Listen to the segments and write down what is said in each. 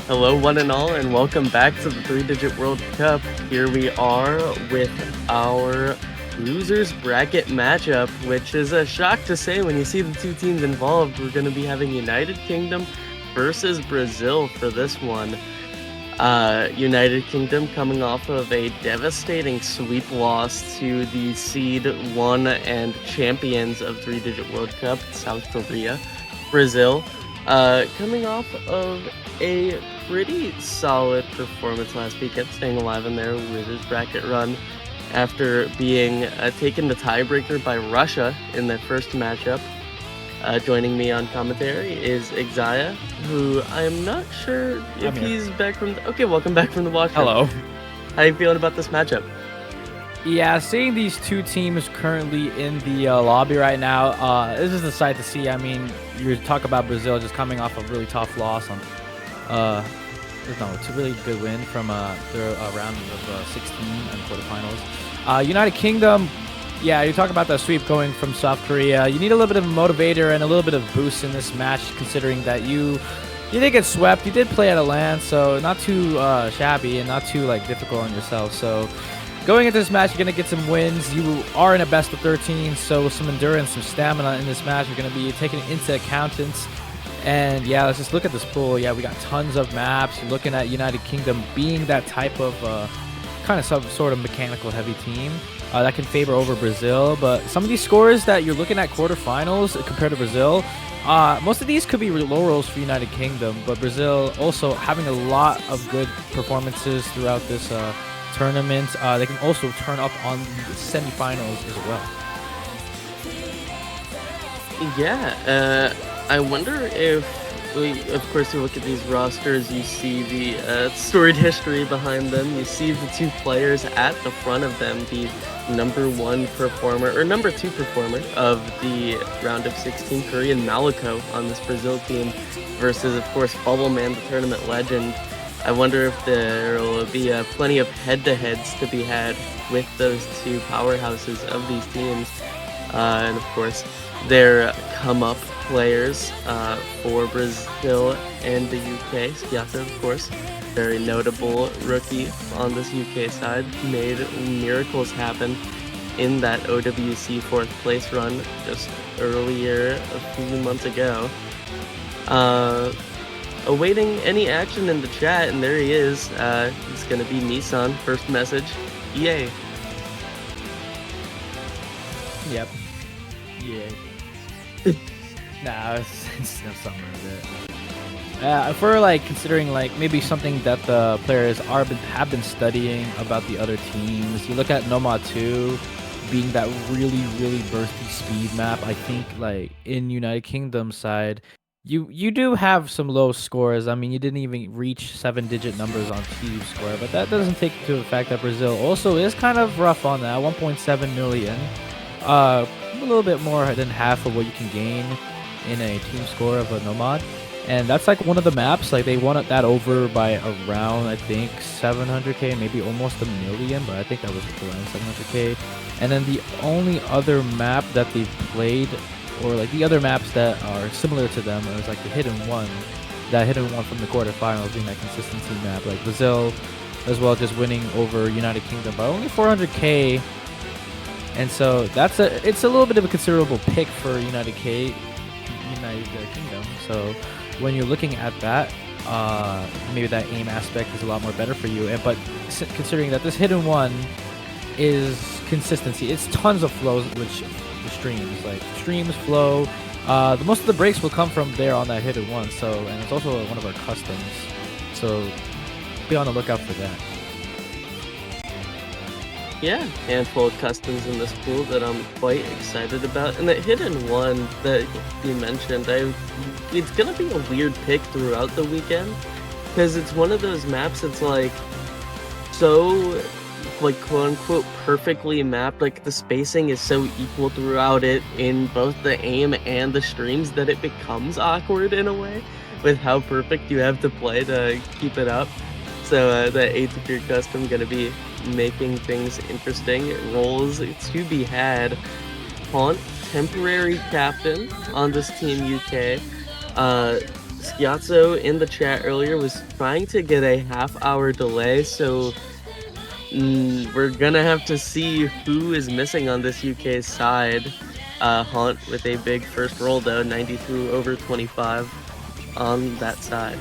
Hello, one and all, and welcome back to the Three-Digit World Cup. Here we are with our losers bracket matchup, which is a shock to say when you see the two teams involved. We're going to be having United Kingdom versus Brazil for this one. United Kingdom coming off of a devastating sweep loss to the seed 1 and champions of Three-Digit World Cup, South Korea. Brazil coming off of a pretty solid performance last weekend, staying alive in their losers bracket run after being taken to tiebreaker by Russia in their first matchup. Joining me on commentary is Exia, who I'm not sure if he's back from okay, welcome back from the washroom. Hello. How you feeling about this matchup? Yeah, seeing these two teams currently in the lobby right now, this is a sight to see. I mean, you talk about Brazil just coming off a really tough loss on, it's a really good win from their round of 16 and quarterfinals. United Kingdom, yeah, you talk about that sweep going from South Korea. You need a little bit of a motivator and a little bit of boost in this match, considering that you did get swept. You did play at a land, so not too shabby and not too difficult on yourself. So going into this match, you're going to get some wins. You are in a best of 13, so with some endurance, some stamina in this match, you're going to be taking it into accountants. And yeah, let's just look at this pool. Yeah, we got tons of maps. You're looking at United Kingdom being that type of kind of some sort of mechanical heavy team that can favor over Brazil. But some of these scores that you're looking at quarterfinals compared to Brazil, most of these could be low rolls for United Kingdom, but Brazil also having a lot of good performances throughout this tournament. They can also turn up on the semifinals as well. Yeah, I wonder if, of course, you look at these rosters, you see the storied history behind them. You see the two players at the front of them, the number 1 performer, or number 2 performer of the round of 16, Korean Maliko on this Brazil team, versus, of course, Bubble Man, the tournament legend. I wonder if there will be plenty of head-to-heads to be had with those two powerhouses of these teams. And, of course, their come-up players for Brazil and the UK. Skiata, of course, very notable rookie on this UK side, made miracles happen in that OWC 4th place run just earlier a few months ago. Awaiting any action in the chat, and there he is. It's going to be Nissan. First message, EA. Yep. Yeah. Nah, it's no summer of it. If we're considering maybe something that the players have been studying about the other teams, you look at Nomad 2 being that really bursty speed map. I think in United Kingdom side, you do have some low scores. I mean, you didn't even reach 7-digit numbers on team score, but that doesn't take into the fact that Brazil also is kind of rough on that. 1.7 million, a little bit more than half of what you can gain in a team score of a Nomad. And that's one of the maps, they won that over by around, I think, 700k, maybe almost a million, but I think that was around 700k. And then the only other map that they've played, or the other maps that are similar to them, is the hidden one, that hidden one from the quarterfinals being that consistency map. Brazil as well, just winning over United Kingdom by only 400k. And so it's a little bit of a considerable pick for United Kingdom. So when you're looking at that, maybe that aim aspect is a lot more better for you. But considering that this hidden one is consistency, it's tons of flows, which the streams flow. Most of the breaks will come from there on that hidden one. So, and it's also one of our customs. So be on the lookout for that. Yeah, handful of customs in this pool that I'm quite excited about. And that hidden one that you mentioned, it's going to be a weird pick throughout the weekend, because it's one of those maps that's so quote-unquote perfectly mapped. The spacing is so equal throughout it in both the aim and the streams that it becomes awkward in a way with how perfect you have to play to keep it up. So the A-tier custom going to be making things interesting. Roles to be had. Haunt, temporary captain on this Team UK. Schiazzo in the chat earlier was trying to get a half-hour delay, so we're gonna have to see who is missing on this UK side. Haunt with a big first roll though, 92 over 25 on that side.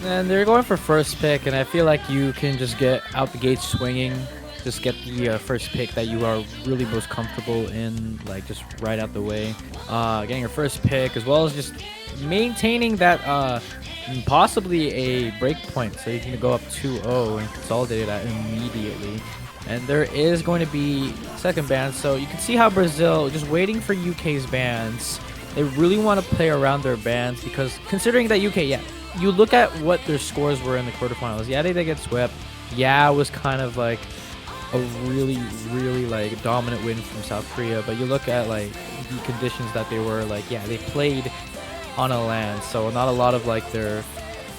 And they're going for first pick, and I feel like you can just get out the gate swinging. Just get the first pick that you are really most comfortable in, like just right out the way. Getting your first pick, as well as just maintaining that possibly a break point, so you can go up 2-0 and consolidate that immediately. And there is going to be second ban, so you can see how Brazil just waiting for UK's bans. They really want to play around their bans, because considering that UK, yeah, you look at what their scores were in the quarterfinals. Yeah, they did get swept. Yeah, it was kind of like a really like dominant win from South Korea. But you look at like the conditions that they were, like, yeah, they played on a land, so not a lot of like their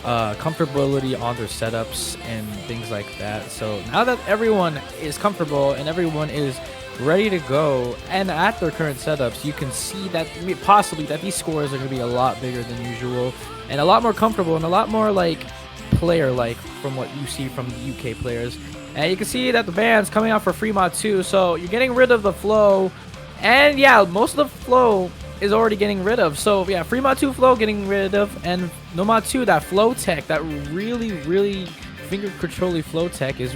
comfortability on their setups and things like that. So now that everyone is comfortable and everyone is ready to go and at their current setups, you can see that possibly that these scores are going to be a lot bigger than usual and a lot more comfortable and a lot more like player-like from what you see from the UK players. And you can see that the ban's coming out for Fremont too, so you're getting rid of the flow. And yeah, most of the flow is already getting rid of. So yeah, Fremont 2 flow getting rid of, and Nomad 2, that flow tech, that really finger controlly flow tech is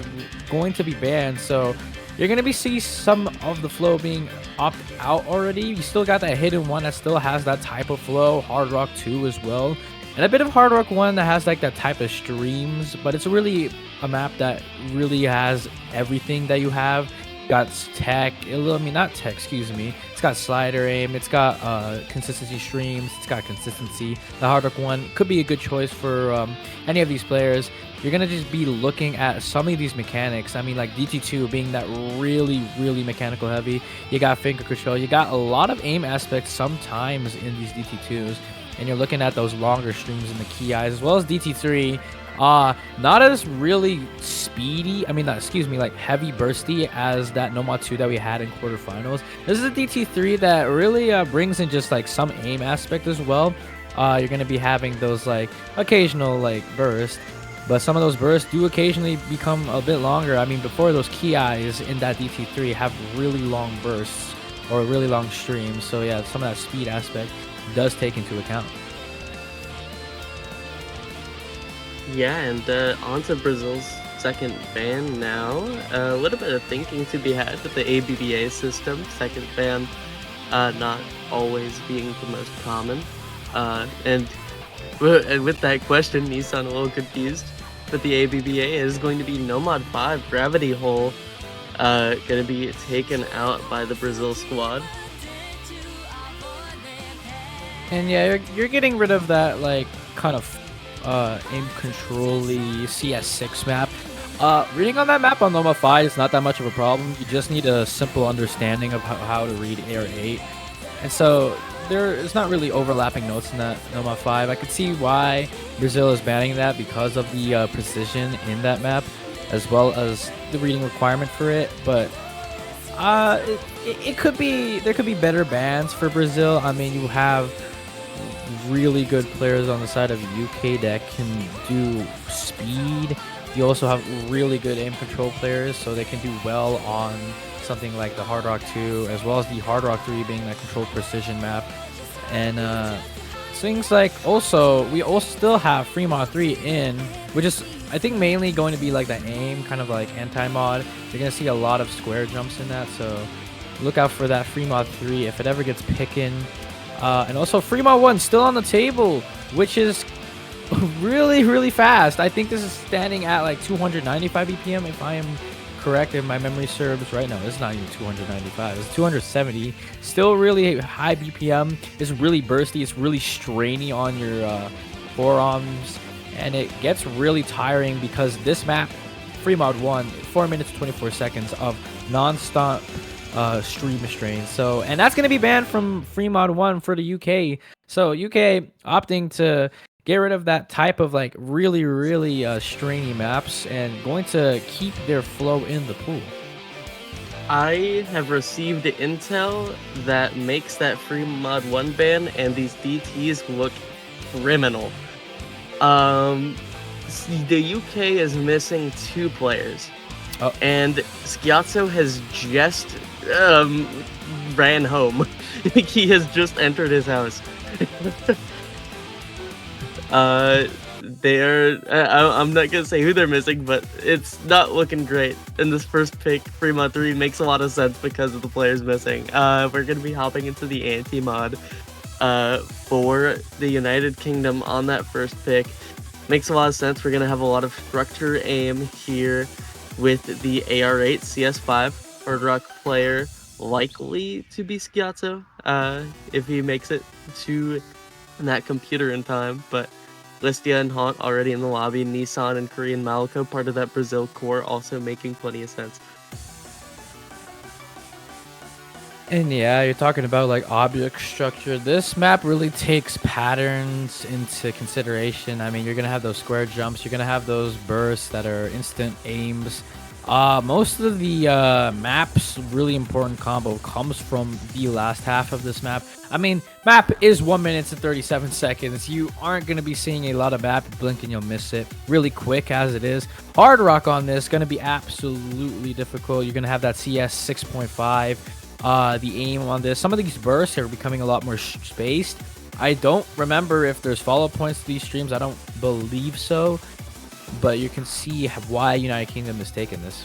going to be banned. So you're going to be see some of the flow being opted out already. You still got that hidden one that still has that type of flow, Hard Rock 2 as well. And a bit of Hard Rock 1 that has like that type of streams, but it's really a map that really has everything that you have. Got tech, I mean not tech, excuse me. It's got slider aim, it's got consistency streams, it's got consistency. The Hard Rock 1 could be a good choice for any of these players. You're gonna just be looking at some of these mechanics. I mean, like DT2 being that really mechanical heavy. You got finger control, you got a lot of aim aspects sometimes in these DT2s. And you're looking at those longer streams in the key eyes, as well as DT3. Not as really speedy, like heavy bursty as that Nomad 2 that we had in quarterfinals. This is a DT3 that really brings in just like some aim aspect as well. You're going to be having those like occasional like bursts, but some of those bursts do occasionally become a bit longer. I mean, before, those key eyes in that DT3 have really long bursts or really long streams. So yeah, some of that speed aspect does take into account. Yeah, and on to Brazil's second ban now. A little bit of thinking to be had with the ABBA system. Second ban not always being the most common. And with that question, Nissan a little confused. But the ABBA is going to be Nomad 5, Gravity Hole, going to be taken out by the Brazil squad. And yeah, you're getting rid of that like kind of aim control-y CS6 map. Reading on that map on Noma 5 is not that much of a problem. You just need a simple understanding of how to read Air 8. And so there is not really overlapping notes in that Noma 5. I could see why Brazil is banning that because of the precision in that map, as well as the reading requirement for it. But it could be, there could be better bans for Brazil. I mean, you have really good players on the side of UK that can do speed. You also have really good aim control players, so they can do well on something like the Hard Rock 2, as well as the Hard Rock 3 being that control precision map. And things like, also, we also still have Fremont 3 in, which is, I think, mainly going to be like that aim, kind of like anti-mod. You're going to see a lot of square jumps in that, so look out for that Fremont 3 if it ever gets picking. And also Fremont 1 still on the table, which is really fast. I think this is standing at like 295 BPM if I am correct, if my memory serves right. Now it's not even 295, it's 270. Still really high BPM. It's really bursty, it's really strainy on your forearms, and it gets really tiring because this map, Fremont 1, 4 minutes 24 seconds of non-stop stream strain. So, and that's going to be banned from Fremont 1 for the UK. So UK opting to get rid of that type of like really strainy maps and going to keep their flow in the pool. I have received intel that makes that free mod 1 ban and these DTs look criminal. The UK is missing 2 players. Oh. And Schiazzo has just ran home. He has just entered his house. I'm not gonna say who they're missing, but it's not looking great. And this first pick, Fremont 3, makes a lot of sense because of the players missing. We're gonna be hopping into the anti-mod for the United Kingdom on that first pick. Makes a lot of sense. We're gonna have a lot of structure aim here with the AR8 CS5 Hard Rock player, likely to be Schiazzo if he makes it to that computer in time. But Listia and Haunt already in the lobby, Nissan and Korean Malco, part of that Brazil core, also making plenty of sense. And yeah, you're talking about like object structure. This map really takes patterns into consideration. I mean, you're gonna have those square jumps, you're gonna have those bursts that are instant aims. Most of the map's really important combo comes from the last half of this map. I mean, map is 1 minute and 37 seconds. You aren't going to be seeing a lot of map. Blink and you'll miss it really quick as it is. Hard Rock on this going to be absolutely difficult. You're going to have that CS 6.5. The aim on this. Some of these bursts are becoming a lot more spaced. I don't remember if there's follow-up points to these streams. I don't believe so. But you can see why United Kingdom is taking this.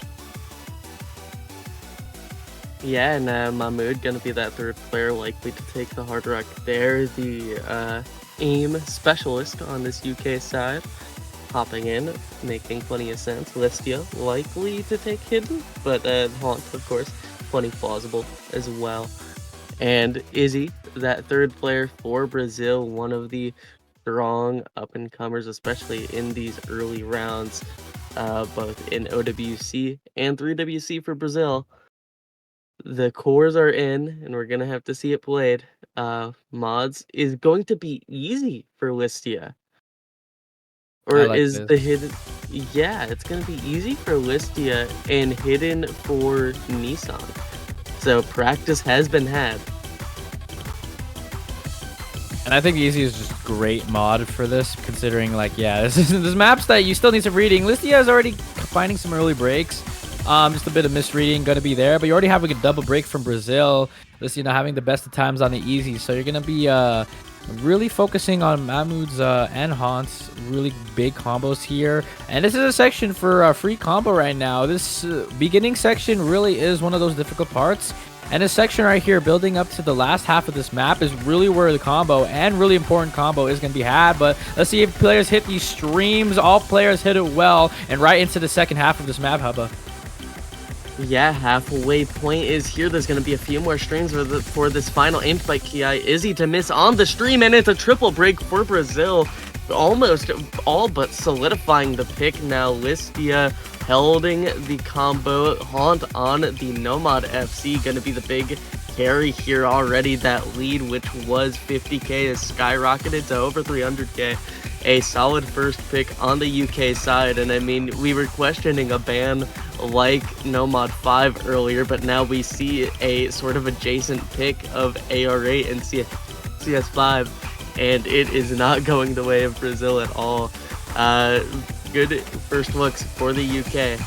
Yeah, and Mahmoud gonna be that third player likely to take the Hard Rock there. The aim specialist on this UK side, hopping in, making plenty of sense. Listia likely to take Hidden, but Haunt, of course, plenty plausible as well. And Izzy, that third player for Brazil, one of the strong up-and-comers, especially in these early rounds, both in OWC and 3WC for Brazil. The cores are in, and we're going to have to see it played. Mods is going to be easy for Listia. Or like is this. the hidden... Yeah, it's going to be easy for Listia and hidden for Nissan. So practice has been had. And I think Easy is just great mod for this, considering, like, yeah, this maps that you still need some reading. Listia is already finding some early breaks. Just a bit of misreading going to be there, but you already have like a double break from Brazil. Listia not having the best of times on the Easy, so you're going to be really focusing on Mahmoud's and Haunt's really big combos here. And this is a section for free combo right now. This beginning section really is one of those difficult parts. And this section right here, building up to the last half of this map, is really where the combo and really important combo is going to be had. But let's see if players hit these streams. All players hit it well, and right into the second half of this map, Hubba. Yeah, halfway point is here. There's going to be a few more streams for this final aimed by Ki. Izzy to miss on the stream, and it's a triple break for Brazil. Almost all but solidifying the pick now. Listia holding the combo. Haunt on the Nomad FC, going to be the big carry here already. That lead, which was 50k, has skyrocketed to over 300k. A solid first pick on the UK side, and I mean, we were questioning a ban like Nomad 5 earlier, but now we see a sort of adjacent pick of AR8 and CS5, and it is not going the way of Brazil at all. Good first looks for the UK.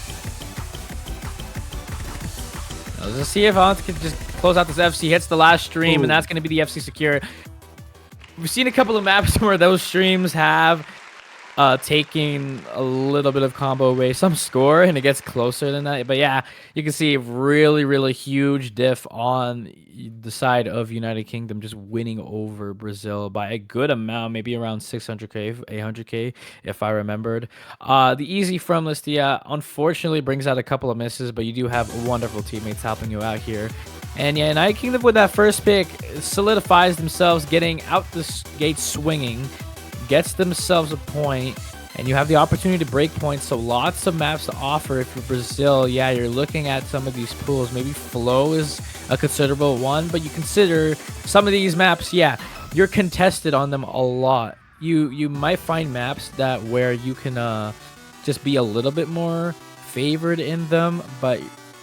Let's see if Haunt can just close out this FC, hits the last stream, Ooh. and that's going to be the FC secure. We've seen a couple of maps where those streams have taking a little bit of combo away, some score, and it gets closer than that. But yeah, you can see a really, really huge diff on the side of United Kingdom, just winning over Brazil by a good amount, maybe around 600k, 800k, if I remembered. The Easy from Listia unfortunately brings out a couple of misses, but you do have wonderful teammates helping you out here. And yeah, United Kingdom with that first pick solidifies themselves, getting out the gate swinging, gets themselves a point, and you have the opportunity to break points. So lots of maps to offer. If you're Brazil, yeah, you're looking at some of these pools. Maybe Flow is a considerable one, but you consider some of these maps, yeah, you're contested on them a lot. You might find maps that where you can just be a little bit more favored in them, but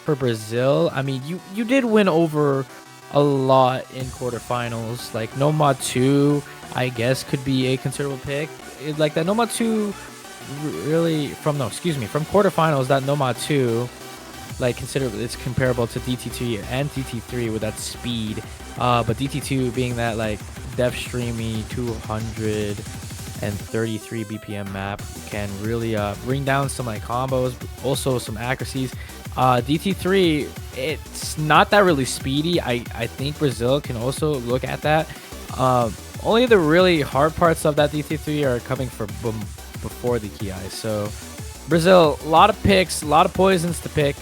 for Brazil, I mean, you did win over a lot in quarterfinals. Like Nomad 2, I guess could be a considerable pick. Like that Nomad 2 really from quarterfinals, that Nomad 2 like it's comparable to DT2 and DT3 with that speed. But DT2 being that like def streamy 233 BPM map can really bring down some like combos, also some accuracies. DT3, it's not that really speedy. I think Brazil can also look at that. Only the really hard parts of that DT3 are coming from before the key eyes. So Brazil, a lot of picks, a lot of poisons to pick,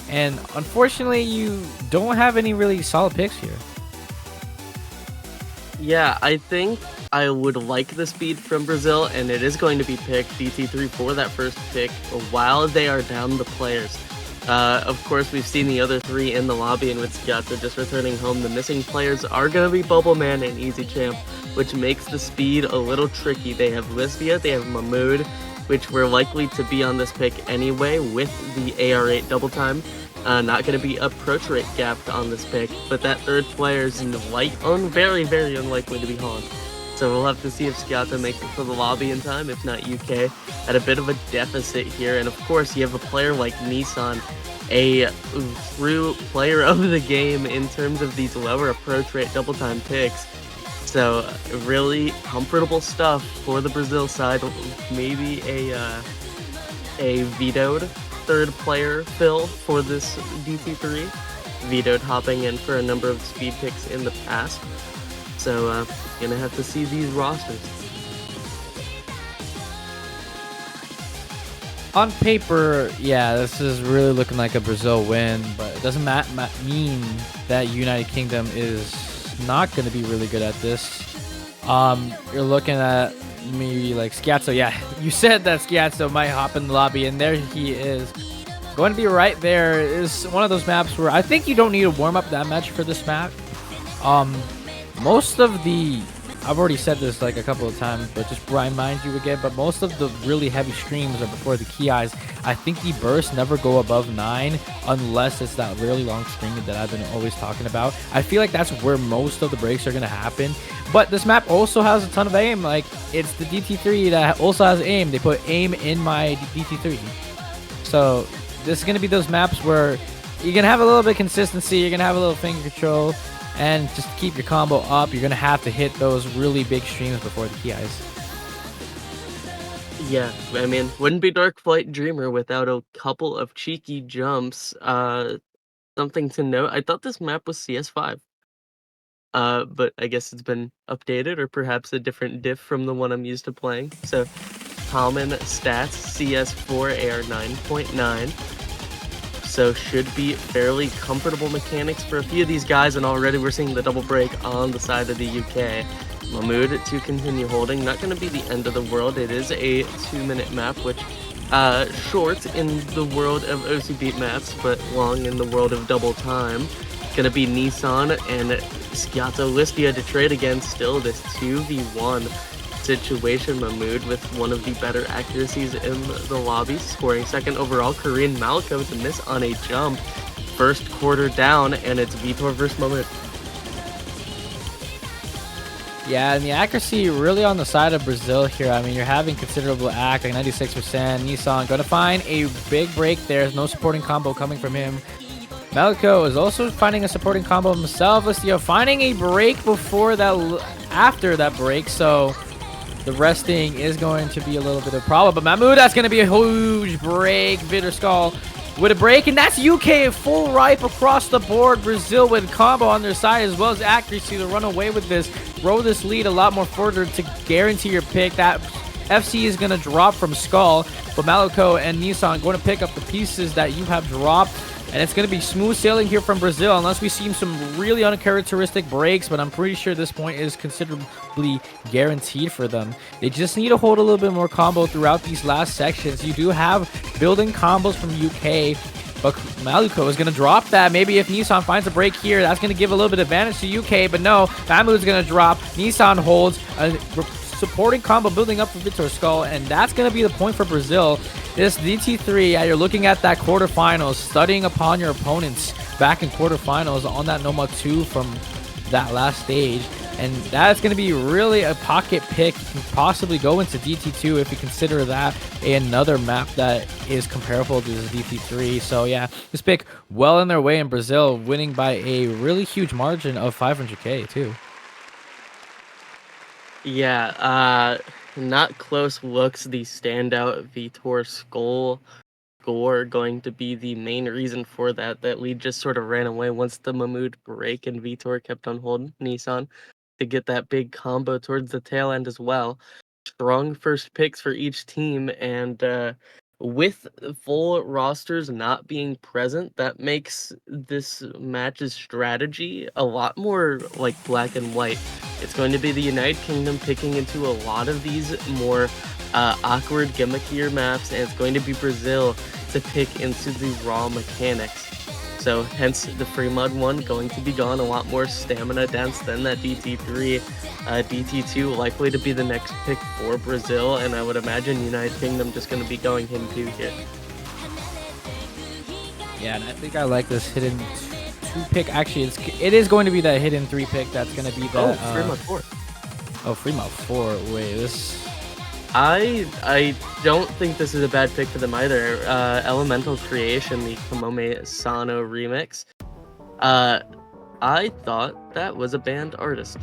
and unfortunately you don't have any really solid picks here. Yeah, I think I would like the speed from Brazil, and it is going to be picked DT3 for that first pick while they are down the players. Of course, we've seen the other three in the lobby, and with Sciato just returning home, the missing players are going to be Bubble Man and Easy Champ, which makes the speed a little tricky. They have Lisbia, they have Mahmood, which were likely to be on this pick anyway with the AR8 double time. Not going to be approach rate gapped on this pick, but that third player is very, very unlikely to be Han. So we'll have to see if Sciato makes it for the lobby in time, if not UK. At a bit of a deficit here, and of course you have a player like Nissan, a true player of the game in terms of these lower approach rate double time picks. So really comfortable stuff for the Brazil side. Maybe a vetoed third player fill for this DT3. Vetoed hopping in for a number of speed picks in the past. So gonna have to see these rosters. On paper, yeah, this is really looking like a Brazil win, but it doesn't mean that United Kingdom is not going to be really good at this. You're looking at maybe like Sciato. Yeah, you said that Sciato might hop in the lobby, and there he is. Going to be right there. Is one of those maps where I think you don't need to warm up that much for this map. Most of the, I've already said this like a couple of times, but just remind you again, but most of the really heavy streams are before the key eyes. I think the bursts never go above 9 unless it's that really long stream that I've been always talking about. I feel like that's where most of the breaks are going to happen. But this map also has a ton of aim. Like, it's the DT3 that also has aim. They put aim in my DT3. So this is going to be those maps where you're going to have a little bit of consistency. You're going to have a little finger control. And just to keep your combo up, you're going to have to hit those really big streams before the key eyes. Yeah, I mean, wouldn't be Dark Flight Dreamer without a couple of cheeky jumps. Something to note, I thought this map was CS5. But I guess it's been updated, or perhaps a different diff from the one I'm used to playing. So, common stats, CS4 AR 9.9. So should be fairly comfortable mechanics for a few of these guys, and already we're seeing the double break on the side of the UK. Mahmood to continue holding. Not going to be the end of the world. It is a 2-minute map, which short in the world of OC beat maps, but long in the world of double time. Going to be Nissan and Sciato Listia to trade against. Still this 2v1 situation. Mahmood with one of the better accuracies in the lobby, scoring second overall. Korean Malco to miss on a jump. First quarter down, and it's Vitor versus Mahmood. Yeah, and the accuracy really on the side of Brazil here. I mean, you're having considerable like 96%. Nissan going to find a big break there. There's no supporting combo coming from him. Malco is also finding a supporting combo himself. Listia finding a break before that, after that break. So the resting is going to be a little bit of a problem. But Mahmood, that's going to be a huge break. Vitterskull with a break, and that's UK full ripe across the board. Brazil with combo on their side as well as accuracy to run away with this, grow this lead a lot more further to guarantee your pick. That FC is going to drop from Skull, but Malco and Nissan going to pick up the pieces that you have dropped. And it's going to be smooth sailing here from Brazil unless we see some really uncharacteristic breaks, but I'm pretty sure this point is considerably guaranteed for them. They just need to hold a little bit more combo throughout these last sections. You do have building combos from UK, but Malco is going to drop that. Maybe if Nissan finds a break here, that's going to give a little bit of advantage to UK, but no, Mahmood's going to drop. Nissan holds, supporting combo building up for Vitor Skull, and that's going to be the point for Brazil. This DT3, you're looking at that quarterfinals, studying upon your opponents back in quarterfinals on that Nomad 2 from that last stage. And that's going to be really a pocket pick. You can possibly go into DT2 if you consider that another map that is comparable to this DT3. So yeah, this pick well in their way in Brazil, winning by a really huge margin of 500k too. Yeah, not close looks the standout Vitor Skull score going to be the main reason for that. That lead just sort of ran away once the Mahmoud break and Vitor kept on holding Nissan to get that big combo towards the tail end as well. Strong first picks for each team, and with full rosters not being present, that makes this match's strategy a lot more like black and white. It's going to be the United Kingdom picking into a lot of these more awkward, gimmickier maps, and it's going to be Brazil to pick into the raw mechanics. So hence the free mud one going to be gone, a lot more stamina dense than that DT3. DT2 likely to be the next pick for Brazil, and I would imagine United Kingdom just going to be going hidden 2 here. Yeah, and I think I like this hidden 2 pick. Actually, it is going to be that hidden 3 pick. That's going to be that. Free mud 4. Oh, free mud 4. Wait, this. I don't think this is a bad pick for them either. Elemental Creation, the Kamome Sano remix. I thought that was a banned artist.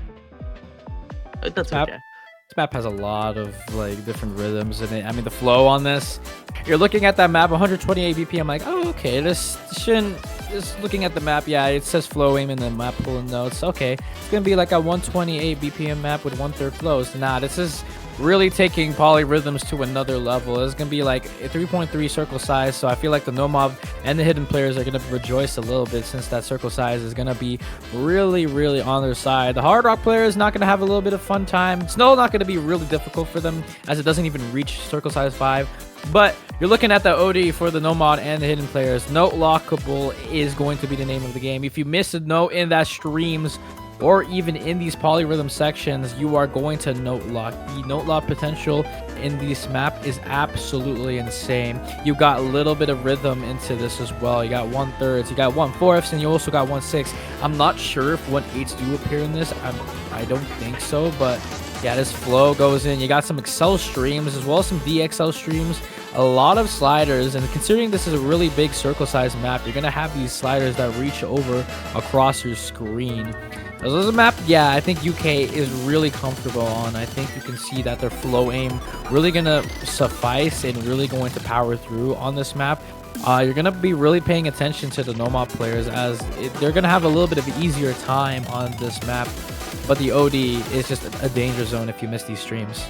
That's okay. This map has a lot of like different rhythms in it. I mean, the flow on this, you're looking at that map, 128 BPM. Like, oh, okay, this shouldn't. Just looking at the map, yeah, it says flow aim in the map pulling notes. Okay, it's gonna be like a 128 BPM map with 1/3 flows. Nah, this is really taking polyrhythms to another level. It's gonna be like a 3.3 circle size, so I feel like the Nomad and the hidden players are gonna rejoice a little bit since that circle size is gonna be really on their side. The Hard Rock player is not gonna have a little bit of fun time. It's not gonna be really difficult for them as it doesn't even reach circle size 5. But you're looking at the OD for the Nomad and the hidden players. Note lockable is going to be the name of the game. If you miss a note in that streams or even in these polyrhythm sections, you are going to note lock. The note lock potential in this map is absolutely insane. You got a little bit of rhythm into this as well. You got 1/3, you got 1/4, and you also got 1/6. I'm not sure if 1/8s do appear in this. I don't think so, but yeah, this flow goes in. You got some Excel streams as well as some DXL streams. A lot of sliders, and considering this is a really big circle size map, you're gonna have these sliders that reach over across your screen. This is a map, yeah, I think UK is really comfortable on. I think you can see that their flow aim really gonna suffice and really going to power through on this map. You're gonna be really paying attention to the Nomad players as they're gonna have a little bit of an easier time on this map, but the OD is just a danger zone if you miss these streams.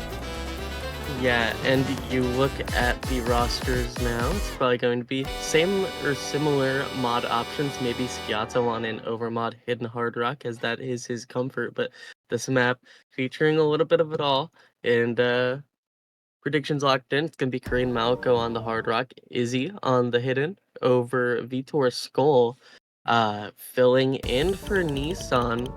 Yeah, and you look at the rosters now, it's probably going to be same or similar mod options, maybe Sciato on an overmod Hidden Hard Rock, as that is his comfort, but this map featuring a little bit of it all, and predictions locked in. It's going to be Korean Malco on the Hard Rock, Izzy on the Hidden, over Vitor Skull, filling in for Nissan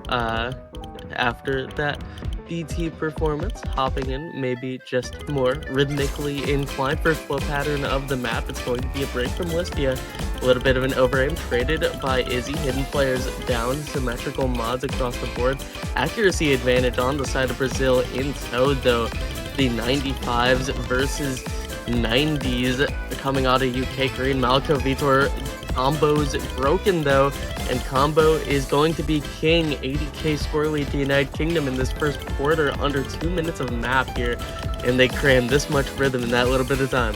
after that DT performance, hopping in maybe just more rhythmically inclined. First flow pattern of the map, it's going to be a break from Listia, a little bit of an overaim traded by Izzy. Hidden players down, symmetrical mods across the board, accuracy advantage on the side of Brazil in tow though. The 95s versus 90s coming out of UK. Korean Malco Vitor combos broken though, and combo is going to be king. 80k score lead to United Kingdom in this first quarter, under 2 minutes of map here, and they cram this much rhythm in that little bit of time.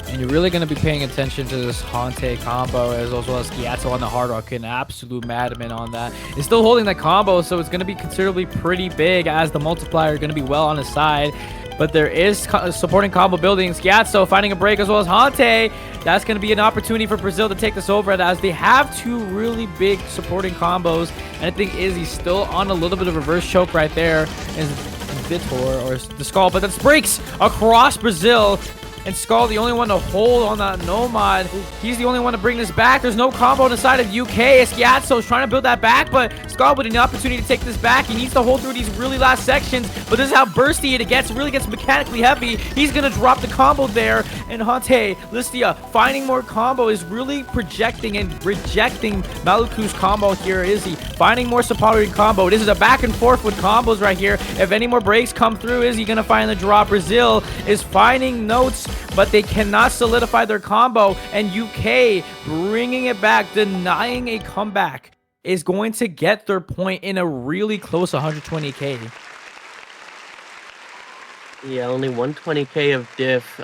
And you're really going to be paying attention to this Hante combo as well as Sciato on the Hard Rock, an absolute madman on that. He's still holding that combo, so it's going to be considerably pretty big as the multiplier going to be well on his side. But there is supporting combo building. Sciato finding a break as well as Hante. That's going to be an opportunity for Brazil to take this over as they have 2 really big supporting combos. And I think Izzy's still on a little bit of reverse choke right there. And Vitor or the Skull, but that's breaks across Brazil. and Skull the only one to hold on that Nomad. He's the only one to bring this back. There's no combo on the side of UK. Esquiazzo is trying to build that back, but Skull with an opportunity to take this back. He needs to hold through these really last sections, but this is how bursty it gets. Really gets mechanically heavy. He's gonna drop the combo there, and Hante Listia finding more combo is really projecting and rejecting Maluku's combo here. Is he finding more Sapari combo? This is a back and forth with combos right here. If any more breaks come through, is he gonna find the drop? Brazil is finding notes, but they cannot solidify their combo, and UK bringing it back, denying a comeback, is going to get their point in a really close 120k. Yeah, only 120k of diff.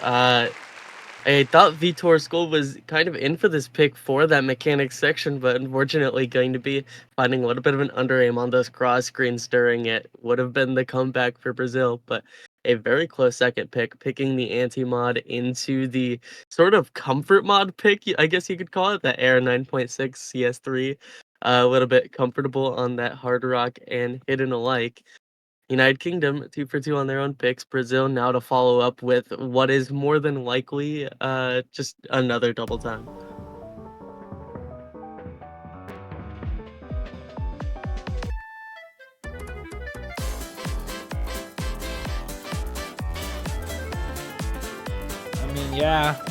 I thought Vitor Skull was kind of in for this pick for that mechanics section, but unfortunately going to be finding a little bit of an underaim on those cross screens during it. Would have been the comeback for Brazil, but a very close second pick, picking the anti-mod into the sort of comfort mod pick, I guess you could call it, that Air 9.6 CS3. A little bit comfortable on that hard rock and hidden alike. United Kingdom 2 for 2 on their own picks. Brazil now to follow up with what is more than likely just another double time. I mean, yeah,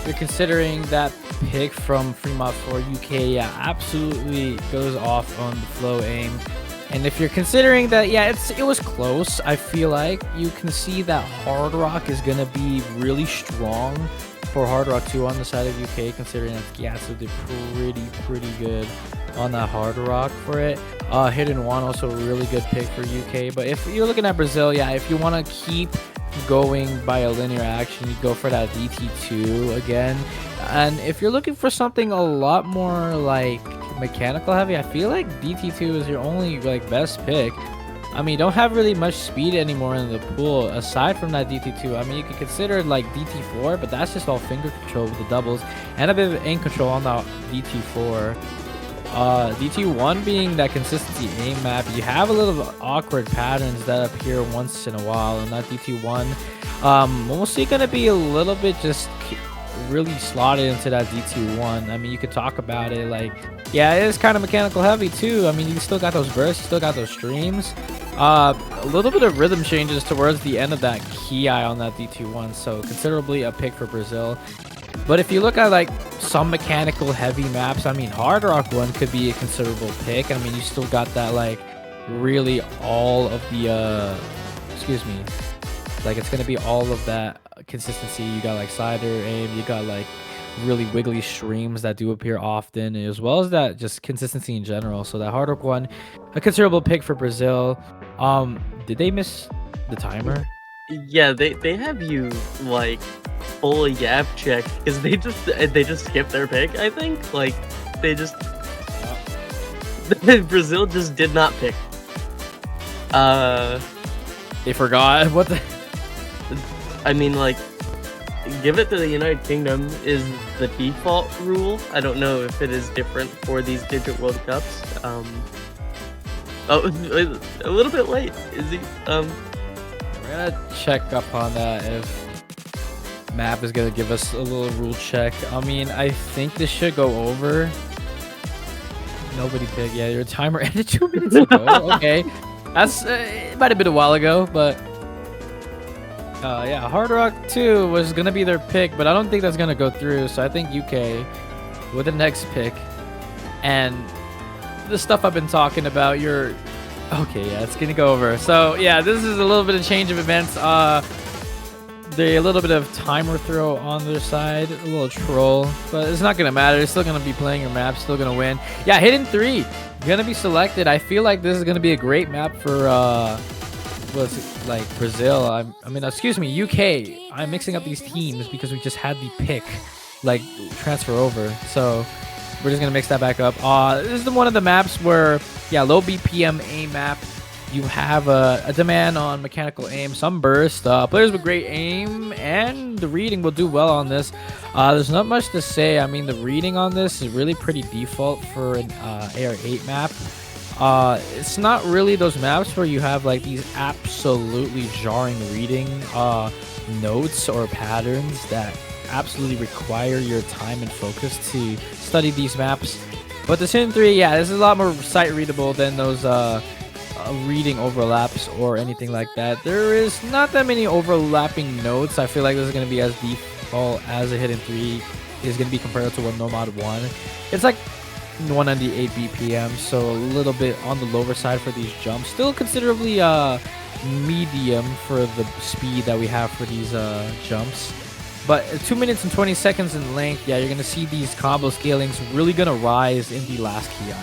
you're considering that pick from Fremont for UK, yeah, absolutely goes off on the flow aim. And if you're considering that, yeah, it was close, I feel like you can see that Hard Rock is going to be really strong for Hard Rock 2 on the side of UK, considering that Giatsu did pretty good on that Hard Rock for it. Hidden One, also a really good pick for UK. But if you're looking at Brazil, yeah, if you want to keep going by a linear action, you go for that DT2 again. And if you're looking for something a lot more like mechanical heavy, I feel like DT2 is your only like best pick. I mean, you don't have really much speed anymore in the pool aside from that DT2. I mean, you could consider like DT4, but that's just all finger control with the doubles and a bit of aim control on the DT4. DT1 being that consistency aim map, you have a little awkward patterns that appear once in a while, and that DT1 mostly gonna be a little bit just really slotted into that DT1. I mean, you could talk about it like, yeah, it is kind of mechanical heavy too. I mean, you still got those bursts, you still got those streams. A little bit of rhythm changes towards the end of that key eye on that DT1, so considerably a pick for Brazil. But if you look at like some mechanical heavy maps, I mean, Hard Rock 1 could be a considerable pick. I mean, you still got that like really all of the excuse me, like it's gonna be all of that consistency. You got like slider aim, you got like really wiggly streams that do appear often, as well as that just consistency in general. So that Hard Rock 1, a considerable pick for Brazil. Did they miss the timer? Yeah, they have you like full yap check because they just skipped their pick. I think like they just Brazil just did not pick. They forgot what the. I mean, like, give it to the United Kingdom is the default rule. I don't know if it is different for these Digit World Cups. Oh, a little bit late. Is he? We're gonna check up on that if map is gonna give us a little rule check. I mean, I think this should go over. Nobody picked. Yeah, your timer ended 2 minutes ago. Okay, that's it might have been a while ago, but yeah, Hard Rock 2 was gonna be their pick, but I don't think that's gonna go through. So I think UK with the next pick, and the stuff I've been talking about, you're okay. Yeah, it's gonna go over. So yeah, this is a little bit of change of events. A little bit of timer throw on their side, a little troll, but it's not gonna matter. They're still gonna be playing your map, still gonna win. Yeah, Hidden 3 gonna be selected. I feel like this is gonna be a great map for what's it, like Brazil. I mean, excuse me, UK. I'm mixing up these teams because we just had the pick like transfer over, so we're just gonna mix that back up. This is one of the maps where, yeah, low BPM aim map. You have a demand on mechanical aim, some burst. Players with great aim and the reading will do well on this. There's not much to say. I mean, the reading on this is really pretty default for an AR8 map. It's not really those maps where you have like these absolutely jarring reading notes or patterns that absolutely require your time and focus to study these maps. But the Sin 3, yeah, this is a lot more sight readable than those reading overlaps or anything like that. There is not that many overlapping notes. I feel like this is going to be as default as a Hidden 3 is going to be compared to a Nomad 1. It's like 198 BPM, so a little bit on the lower side for these jumps. Still considerably medium for the speed that we have for these jumps. But 2 minutes and 20 seconds in length, yeah, you're going to see these combo scalings really going to rise in the last ki.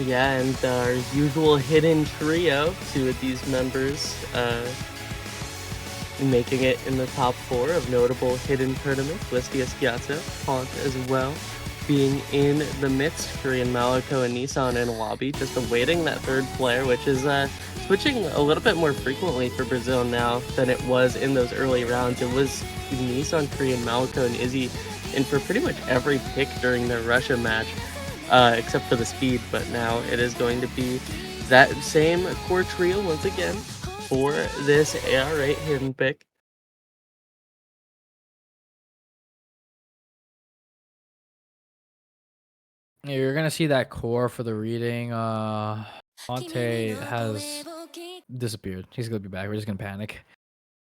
Yeah, and our usual hidden trio, two of these members making it in the top 4 of notable hidden tournaments. Listia Schiazzo, Haunt as well, being in the mix. Korean Maliko and Nissan in lobby, just awaiting that third player, which is switching a little bit more frequently for Brazil now than it was in those early rounds. It was Nissan, Korean Maliko, and Izzy in for pretty much every pick during their Russia match, except for the speed, but now it is going to be that same core trio once again for this AR8 hidden pick. Yeah, you're gonna see that core for the reading. Monte has disappeared. He's gonna be back. We're just gonna panic.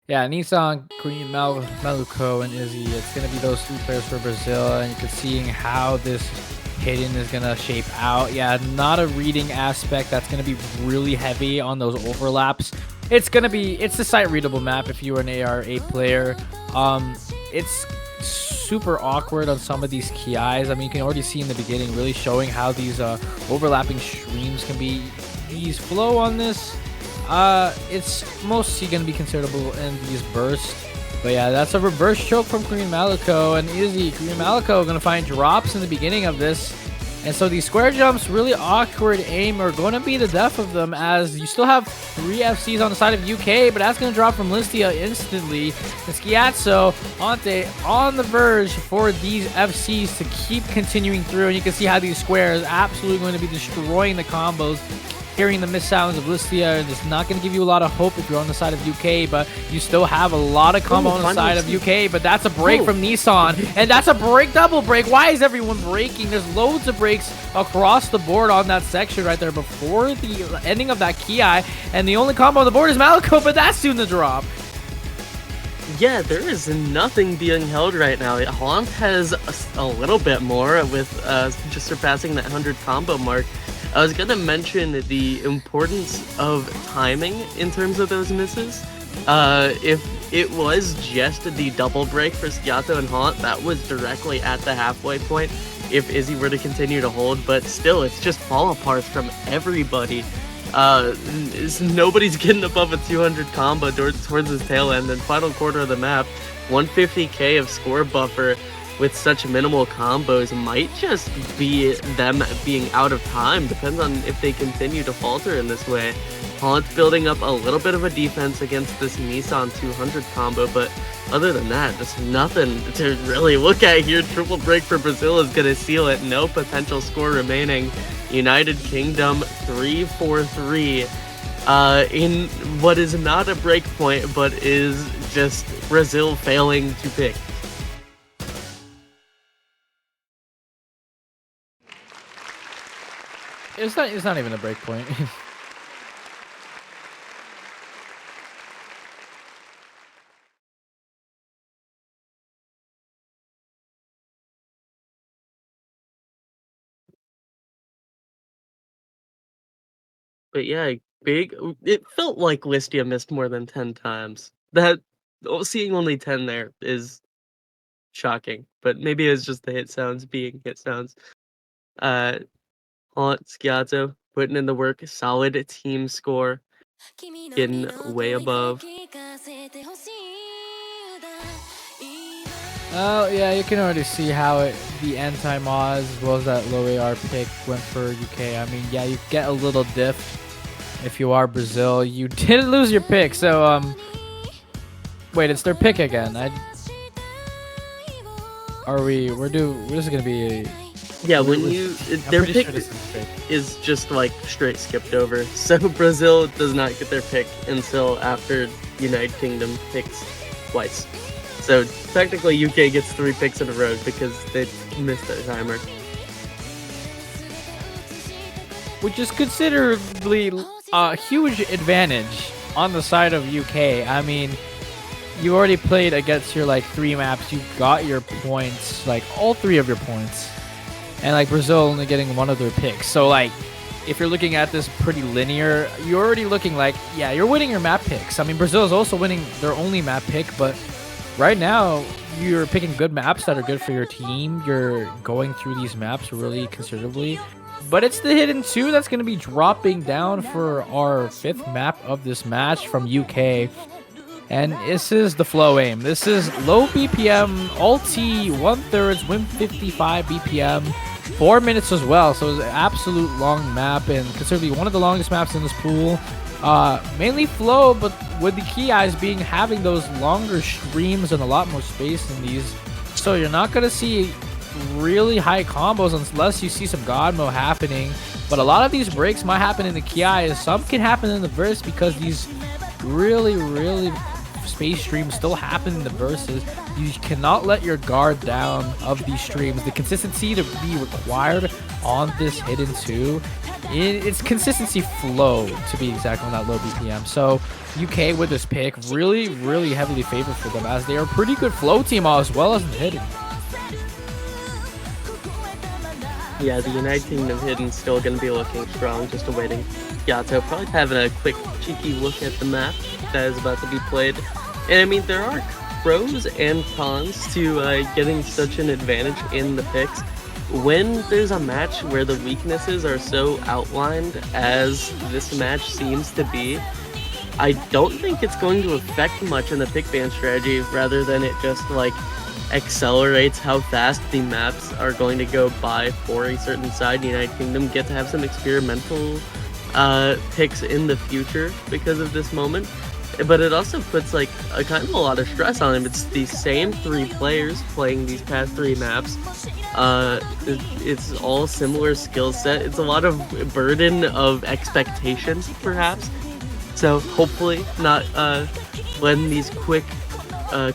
Yeah, Nissan, Queen, Maluko, and Izzy. It's gonna be those 3 players for Brazil, and you can see how this hidden is gonna shape out. Yeah, not a reading aspect. That's gonna be really heavy on those overlaps. It's the sight readable map if you are an AR8 player. It's super awkward on some of these KIs. I mean, you can already see in the beginning really showing how these overlapping streams can be. These flow on this, it's mostly going to be considerable in these bursts. But yeah, that's a reverse choke from Korean Maliko and Izzy. Korean Maliko going to find drops in the beginning of this. And so these square jumps, really awkward aim, are going to be the death of them, as you still have 3 FCs on the side of UK, but that's going to drop from Listia instantly. And Schiazzo, Ante on the verge for these FCs to keep continuing through, and you can see how these squares absolutely going to be destroying the combos. Hearing the miss sounds of Listia, and it's not going to give you a lot of hope if you're on the side of UK, but you still have a lot of combo on the side of UK. But that's a break from Nissan, and that's a break, double break. Why is everyone breaking? There's loads of breaks across the board on that section right there before the ending of that ki, and the only combo on the board is Maliko, but that's soon to drop. Yeah, there is nothing being held right now. Haunt has a little bit more with just surpassing that 100 combo mark. I was going to mention the importance of timing in terms of those misses. If it was just the double break for Schiazzo and Haunt, that was directly at the halfway point if Izzy were to continue to hold, but still, it's just fall apart from everybody. Nobody's getting above a 200 combo towards his tail end, and final quarter of the map, 150k of score buffer with such minimal combos might just be them being out of time. Depends on if they continue to falter in this way. Haunt building up a little bit of a defense against this Nissan 200 combo, but other than that, just nothing to really look at here. Triple break for Brazil is going to seal it. No potential score remaining. United Kingdom 3-4-3 in what is not a break point, but is just Brazil failing to pick. It's not even a break point. But yeah, big. It felt like Listia missed more than 10 times. Seeing only 10 there is shocking, but maybe it's just the hit sounds being hit sounds. Haunt, Schiazzo putting in the work, solid team score, getting way above. Oh yeah, you can already see how the anti-mods as well as that low AR pick went for UK. I mean, yeah, you get a little diff if you are Brazil. You didn't lose your pick, so wait, it's their pick again. We're just gonna be Yeah, when you I'm their pretty pick sure this is fake. is just like straight skipped over. So Brazil does not get their pick until after United Kingdom picks twice. So technically UK gets 3 picks in a row because they missed their timer. Which is considerably a huge advantage on the side of UK. I mean, you already played against your like 3 maps. You got your points, like all 3 of your points, and like Brazil only getting 1 of their picks. So like, if you're looking at this pretty linear, you're already looking like, yeah, you're winning your map picks. I mean, Brazil is also winning their only map pick, but right now you're picking good maps that are good for your team. You're going through these maps really considerably. But it's the hidden 2 that's going to be dropping down for our 5th map of this match from UK. And this is the flow aim. This is low BPM, ulti, 1/3, win 55 BPM, 4 minutes as well. So it's an absolute long map and considerably one of the longest maps in this pool. Mainly flow, but with the key eyes being having those longer streams and a lot more space in these. So you're not going to see really high combos unless you see some god mode happening, but a lot of these breaks might happen in the ki. Some can happen in the verse because these really space streams still happen in the verses. You cannot let your guard down of these streams. The consistency to be required on this hidden 2, it's consistency flow to be exact on that low BPM. So UK with this pick really heavily favored for them, as they are a pretty good flow team as well as the hidden. Yeah, the United Kingdom hidden still going to be looking strong, just awaiting Yato. Probably having a quick cheeky look at the map that is about to be played. And I mean, there are pros and cons to getting such an advantage in the picks. When there's a match where the weaknesses are so outlined as this match seems to be, I don't think it's going to affect much in the pick ban strategy, rather than it just like accelerates how fast the maps are going to go by for a certain side. United Kingdom get to have some experimental picks in the future because of this moment, but it also puts like a kind of a lot of stress on them. It's the same 3 players playing these past 3 maps. It's all similar skill set. It's a lot of burden of expectations, perhaps. So hopefully not when these quick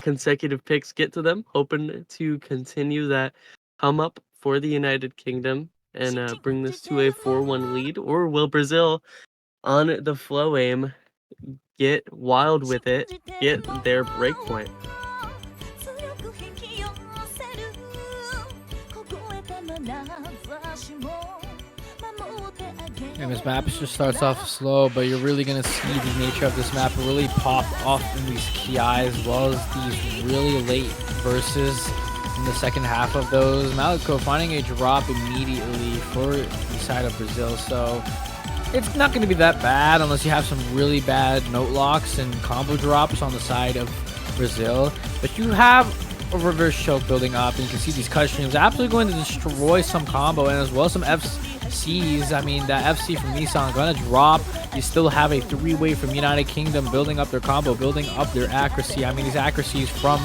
consecutive picks get to them, hoping to continue that come up for the United Kingdom and bring this to a 4-1 lead. Or will Brazil on the flow aim get wild with it, get their breakpoint? And this map just starts off slow, but you're really going to see the nature of this map really pop off in these ki, as well as these really late verses in the second half of those. Malico finding a drop immediately for the side of Brazil, so it's not going to be that bad unless you have some really bad note locks and combo drops on the side of Brazil. But you have a reverse choke building up, and you can see these cut streams absolutely going to destroy some combo, and as well as some FCs. I mean, that FC from Nissan gonna drop. You still have a 3-way from United Kingdom building up their combo, building up their accuracy. I mean, these accuracies from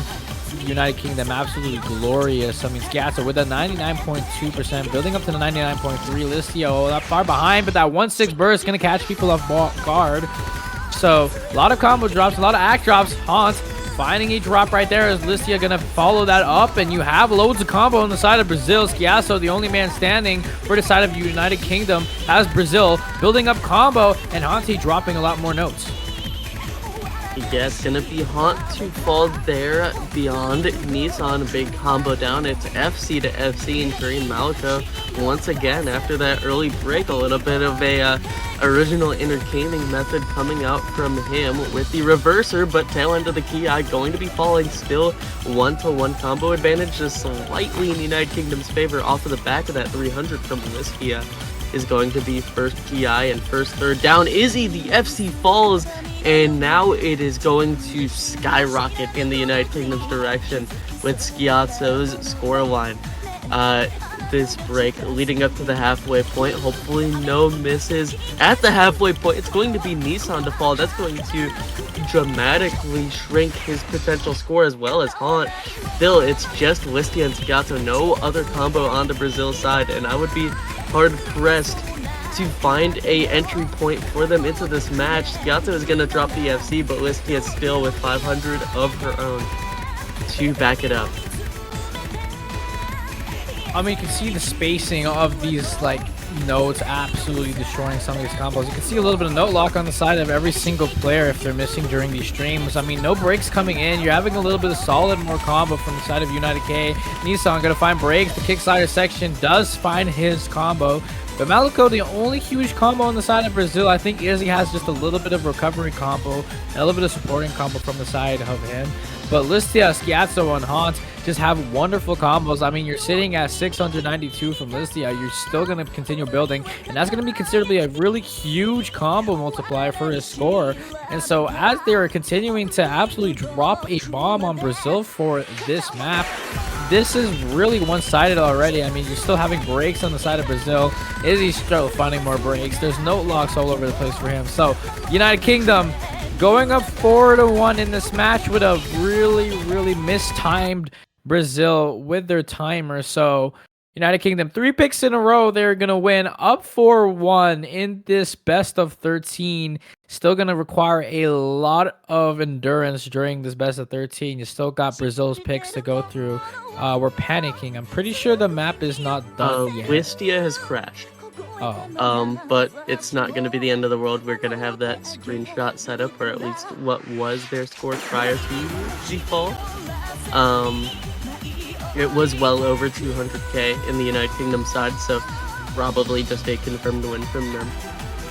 United Kingdom absolutely glorious. I mean, Scatso with a 99.2%, building up to the 99.3. Listio not far behind, but that 1-6 burst gonna catch people off guard. So a lot of combo drops, a lot of act drops. Haunt finding a drop right there. Is Listia gonna follow that up? And you have loads of combo on the side of Brazil. Schiasso, the only man standing for the side of United Kingdom, as Brazil building up combo, and Hanti dropping a lot more notes. Yeah, it's gonna be Haunt to fall there beyond Nissan. Big combo down. It's FC to FC, and Korean Malico once again after that early break. A little bit of a original entertaining method coming out from him with the reverser, but tail end of the ki going to be falling still. 1-to-1 combo advantage just slightly in United Kingdom's favor off of the back of that 300 from Listia. Is going to be first ki and first third down. Izzy, the FC falls, and now it is going to skyrocket in the United Kingdom's direction with Schiazzo's scoreline. this break leading up to the halfway point. Hopefully no misses at the halfway point. It's going to be Nissan to fall. That's going to dramatically shrink his potential score as well as Haunt. Still, it's just Listia and Sciato, no other combo on the Brazil side, and I would be hard-pressed to find a entry point for them into this match. Sciato is going to drop the FC, but Listia is still with 500 of her own to back it up. I mean, you can see the spacing of these like notes absolutely destroying some of these combos. You can see a little bit of note lock on the side of every single player if they're missing during these streams. I mean, no breaks coming in. You're having a little bit of solid more combo from the side of United K. Nissan gonna find breaks. The kickslider section does find his combo. But Malico, the only huge combo on the side of Brazil, I think Izzy has just a little bit of recovery combo, and a little bit of supporting combo from the side of him. But Listia, Sciato, and Haunt just have wonderful combos. I mean, you're sitting at 692 from Listia. You're still going to continue building, and that's going to be considerably a really huge combo multiplier for his score. And so as they are continuing to absolutely drop a bomb on Brazil for this map, this is really one-sided already. I mean, you're still having breaks on the side of Brazil. Izzy's still finding more breaks. There's note locks all over the place for him. So United Kingdom going up 4-1 in this match with a really mistimed Brazil with their timer. So United Kingdom, 3 picks in a row, they're going to win up 4-1 in this best of 13. Still going to require a lot of endurance during this best of 13. You still got Brazil's picks to go through. We're panicking. I'm pretty sure the map is not done yet. Listia has crashed. Oh. But it's not going to be the end of the world. We're going to have that screenshot set up, or at least what was their score prior to the fall. It was well over 200k in the United Kingdom side, so probably just a confirmed win from them,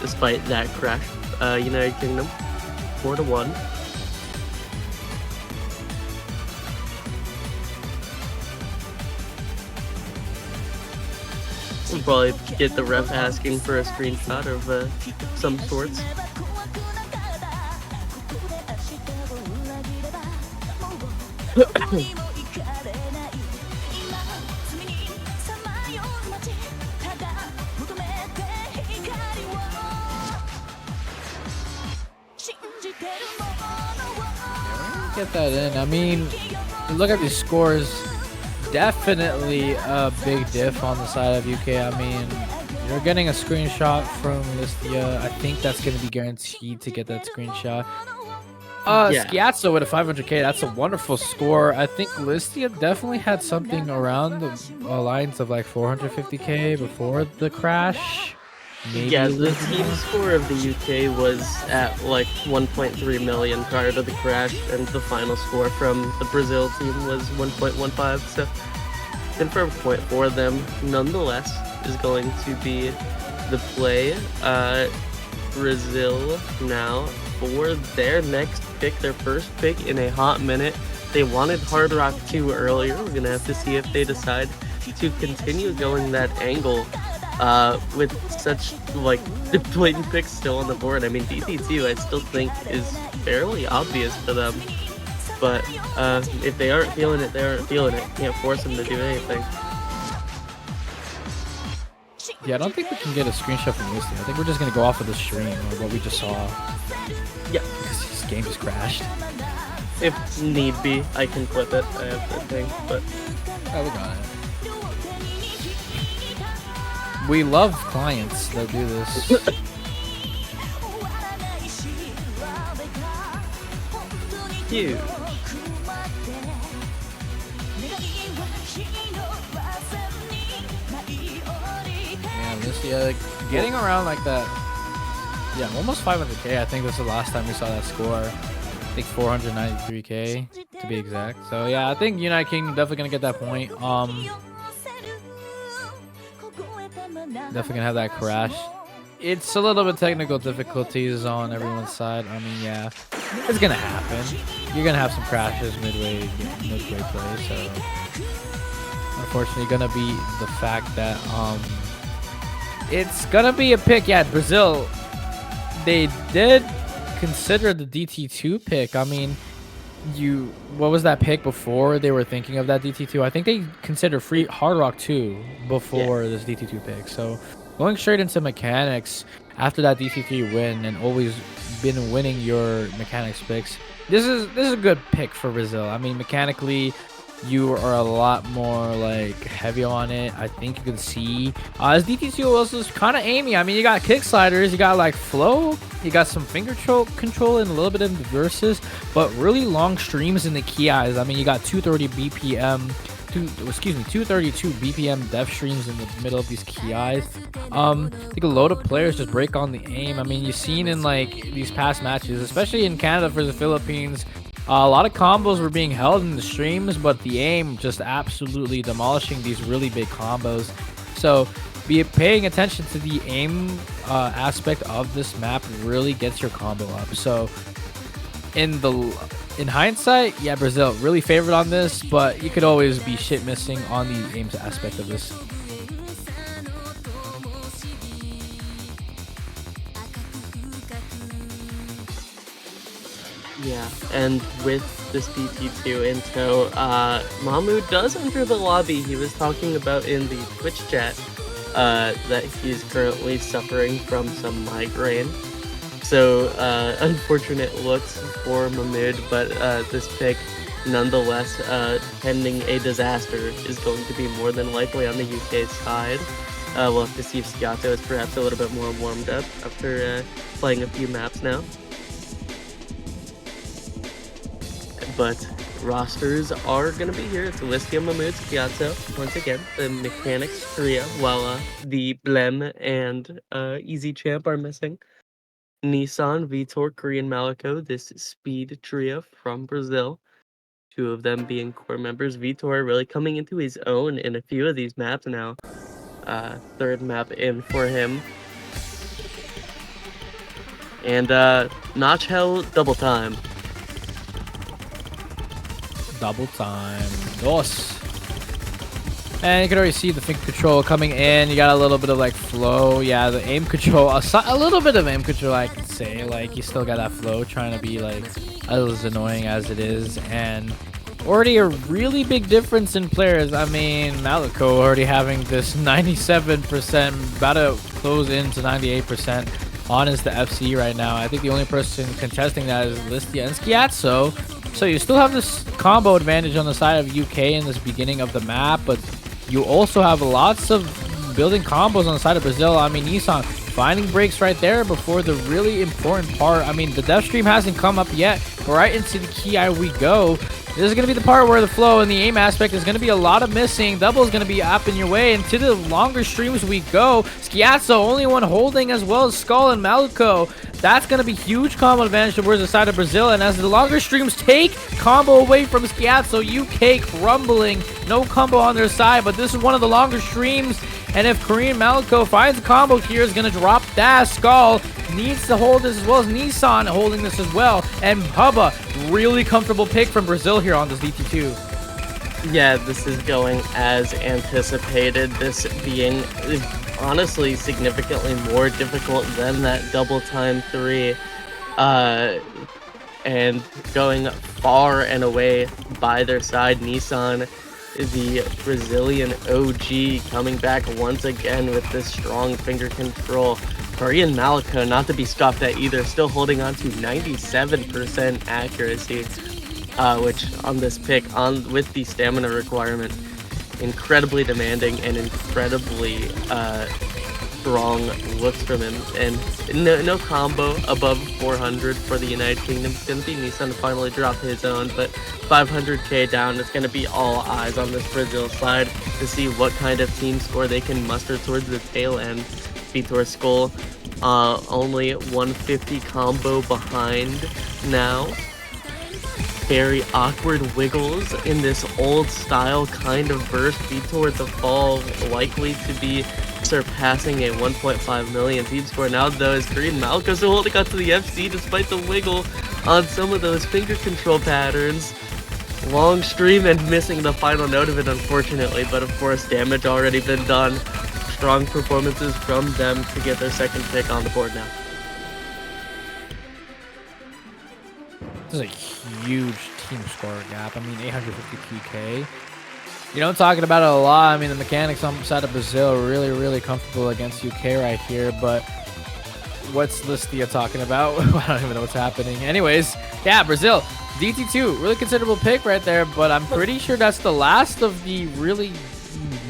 despite that crash. United Kingdom, 4-1. We'll probably get the ref asking for a screenshot of some sorts. Get that in. I mean, look at these scores. Definitely a big diff on the side of UK. I mean, you're getting a screenshot from Listia. I think that's going to be guaranteed to get that screenshot. Yeah. Sciato with a 500k. That's a wonderful score. I think Listia definitely had something around the lines of like 450k before the crash. Maybe. Yeah, the team score of the UK was at like 1.3 million prior to the crash, and the final score from the Brazil team was 1.15, so confirmed point for them nonetheless is going to be the play. Brazil now for their next pick, their first pick in a hot minute. They wanted Hard Rock 2 earlier. We're gonna have to see if they decide to continue going that angle. With such like blatant picks still on the board. I mean, DT2 I still think is fairly obvious for them, but if they aren't feeling it, they aren't feeling it. Can't force them to do anything. Yeah, I don't think we can get a screenshot from Listia. I think we're just gonna go off of the stream or what we just saw. Yeah, because this game just crashed. If need be, I can clip it. I have the thing, but oh, we got it. We love clients that do this. Cute. Yeah, Listia getting around like that. Yeah, almost 500k. I think this is the last time we saw that score. I think 493k to be exact. So yeah, I think United Kingdom definitely gonna get that point. Definitely gonna have that crash. It's a little bit technical difficulties on everyone's side. I mean, yeah, it's gonna happen. You're gonna have some crashes midway play. So unfortunately, gonna be the fact that it's gonna be a pick. Yeah, Brazil. They did consider the DT2 pick. I mean, what was that pick before they were thinking of that DT2? I think they considered free Hard Rock 2 Yeah. before this DT2 pick. So going straight into mechanics after that DT3 win and always been winning your mechanics picks. This is a good pick for Brazil. I mean, mechanically, you are a lot more like heavy on it. I think you can see as DT2 also is kind of aiming. I mean, you got kick sliders, you got like flow, you got some finger control and a little bit of the verses, but really long streams in the key eyes. I mean, you got 232 BPM depth streams in the middle of these key eyes. I think a load of players just break on the aim. I mean, you've seen in like these past matches, especially in Canada for the Philippines, a lot of combos were being held in the streams, but the aim just absolutely demolishing these really big combos. So be paying attention to the aim aspect of this map really gets your combo up. So in hindsight, yeah, Brazil really favored on this, but you could always be shit missing on the aims aspect of this. Yeah, and with this DT2 in tow, Mamu does enter the lobby. He was talking about in the Twitch chat that he's currently suffering from some migraine. So, unfortunate looks for Mahmood, but this pick, nonetheless, pending a disaster, is going to be more than likely on the UK side. We'll have to see if Sciato is perhaps a little bit more warmed up after playing a few maps now. But rosters are going to be here. It's Alistia, Mahmood, Sciato, once again, the Mechanics trio, while the Blem and Easy Champ are missing. Nissan, Vitor, Korean Malico, this speed trio from Brazil. Two of them being core members. Vitor really coming into his own in a few of these maps now. Third map in for him. And Notch Hell double time. Double time. Dos. And you can already see the finger control coming in. You got a little bit of like flow. Yeah, the aim control. A little bit of aim control, I could say. Like, you still got that flow, trying to be like as annoying as it is. And already a really big difference in players. I mean, Malico already having this 97%, about to close into 98% on is the FC right now. I think the only person contesting that is Listia and Sciatso. So you still have this combo advantage on the side of UK in this beginning of the map, but you also have lots of building combos on the side of Brazil. I mean, Nissan finding breaks right there before the really important part. I mean, the death stream hasn't come up yet. Right into the key eye we go. This is going to be the part where the flow and the aim aspect is going to be a lot of missing. Double is going to be up in your way. And to the longer streams we go. Sciatso, only one holding, as well as Skull and Malico. That's going to be huge combo advantage towards the side of Brazil. And as the longer streams take combo away from Sciatso, UK crumbling. No combo on their side, but this is one of the longer streams. And if Korean Malico finds a combo here, is going to drop that. Skull needs to hold this, as well as Nissan holding this as well. And Hubba, really comfortable pick from Brazil here on this DT2. Yeah, this is going as anticipated. This being honestly significantly more difficult than that double time 3. And going far and away by their side, Nissan, the Brazilian OG, coming back once again with this strong finger control. Korean Malico, not to be scoffed at either, still holding on to 97% accuracy, which on this pick, with the stamina requirement, incredibly demanding and incredibly strong looks from him. And no combo above 400 for the United Kingdom. It's going to be Nissan to finally drop his own, but 500k down. It's going to be all eyes on this Brazil side to see what kind of team score they can muster towards the tail end. Vitor Skull only 150 combo behind now. Very awkward wiggles in this old style kind of burst. Vitor at the fall, likely to be surpassing a 1.5 million team score now, though, as Korean Malico still holding on to the FC despite the wiggle on some of those finger control patterns. Long stream and missing the final note of it, unfortunately, but of course damage already been done. Strong performances from them to get their second pick on the board now. This is a huge team score gap. I mean, 853K. You know, talking about it a lot. I mean, the mechanics on the side of Brazil are really, really comfortable against UK right here. But what's Listia talking about? I don't even know what's happening. Anyways, yeah, Brazil. DT2, really considerable pick right there. But I'm pretty sure that's the last of the really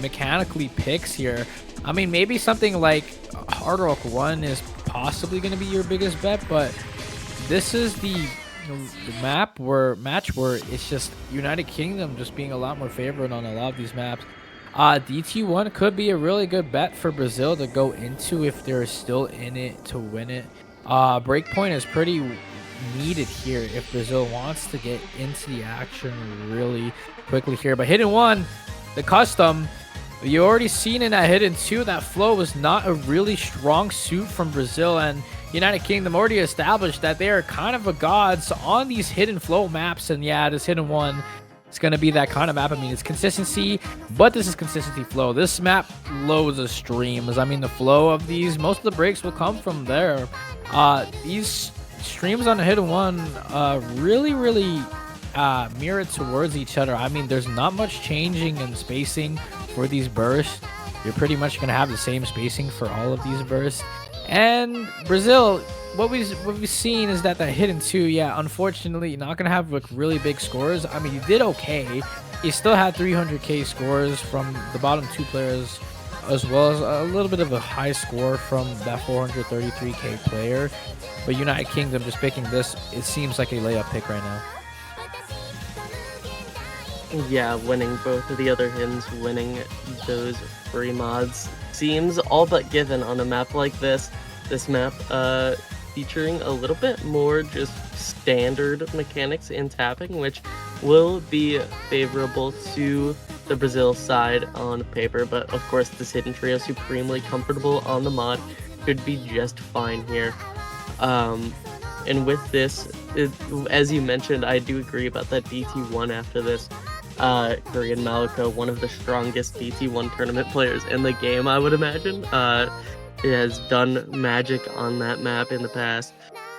mechanically picks here. I mean, maybe something like Hard Rock 1 is possibly going to be your biggest bet. But this is the match where it's just United Kingdom just being a lot more favored on a lot of these maps. DT1 could be a really good bet for Brazil to go into if they're still in it to win it. Breakpoint is pretty needed here if Brazil wants to get into the action really quickly here. But Hidden 1, the custom, you already seen in that Hidden 2, that flow was not a really strong suit from Brazil, and United Kingdom already established that they are kind of a gods on these hidden flow maps. And yeah, this Hidden 1 is going to be that kind of map. I mean, it's consistency, but this is consistency flow. This map loads of streams. I mean, the flow of these, most of the breaks will come from there. These streams on the Hidden 1 really mirror towards each other. I mean, there's not much changing in spacing for these bursts. You're pretty much going to have the same spacing for all of these bursts. And Brazil, what we've seen is that Hidden 2, yeah, unfortunately, you're not going to have like really big scores. I mean, you did okay. You still had 300k scores from the bottom 2 players, as well as a little bit of a high score from that 433k player. But United Kingdom just picking this, it seems like a layup pick right now. Yeah, winning both of the other hidden, winning those free mods seems all but given on a map like this. This map featuring a little bit more just standard mechanics and tapping, which will be favorable to the Brazil side on paper. But of course, this Hidden Trio supremely comfortable on the mod could be just fine here. And with this, as you mentioned, I do agree about that DT1 after this. Korean Maliko, one of the strongest DT1 tournament players in the game, I would imagine. Has done magic on that map in the past,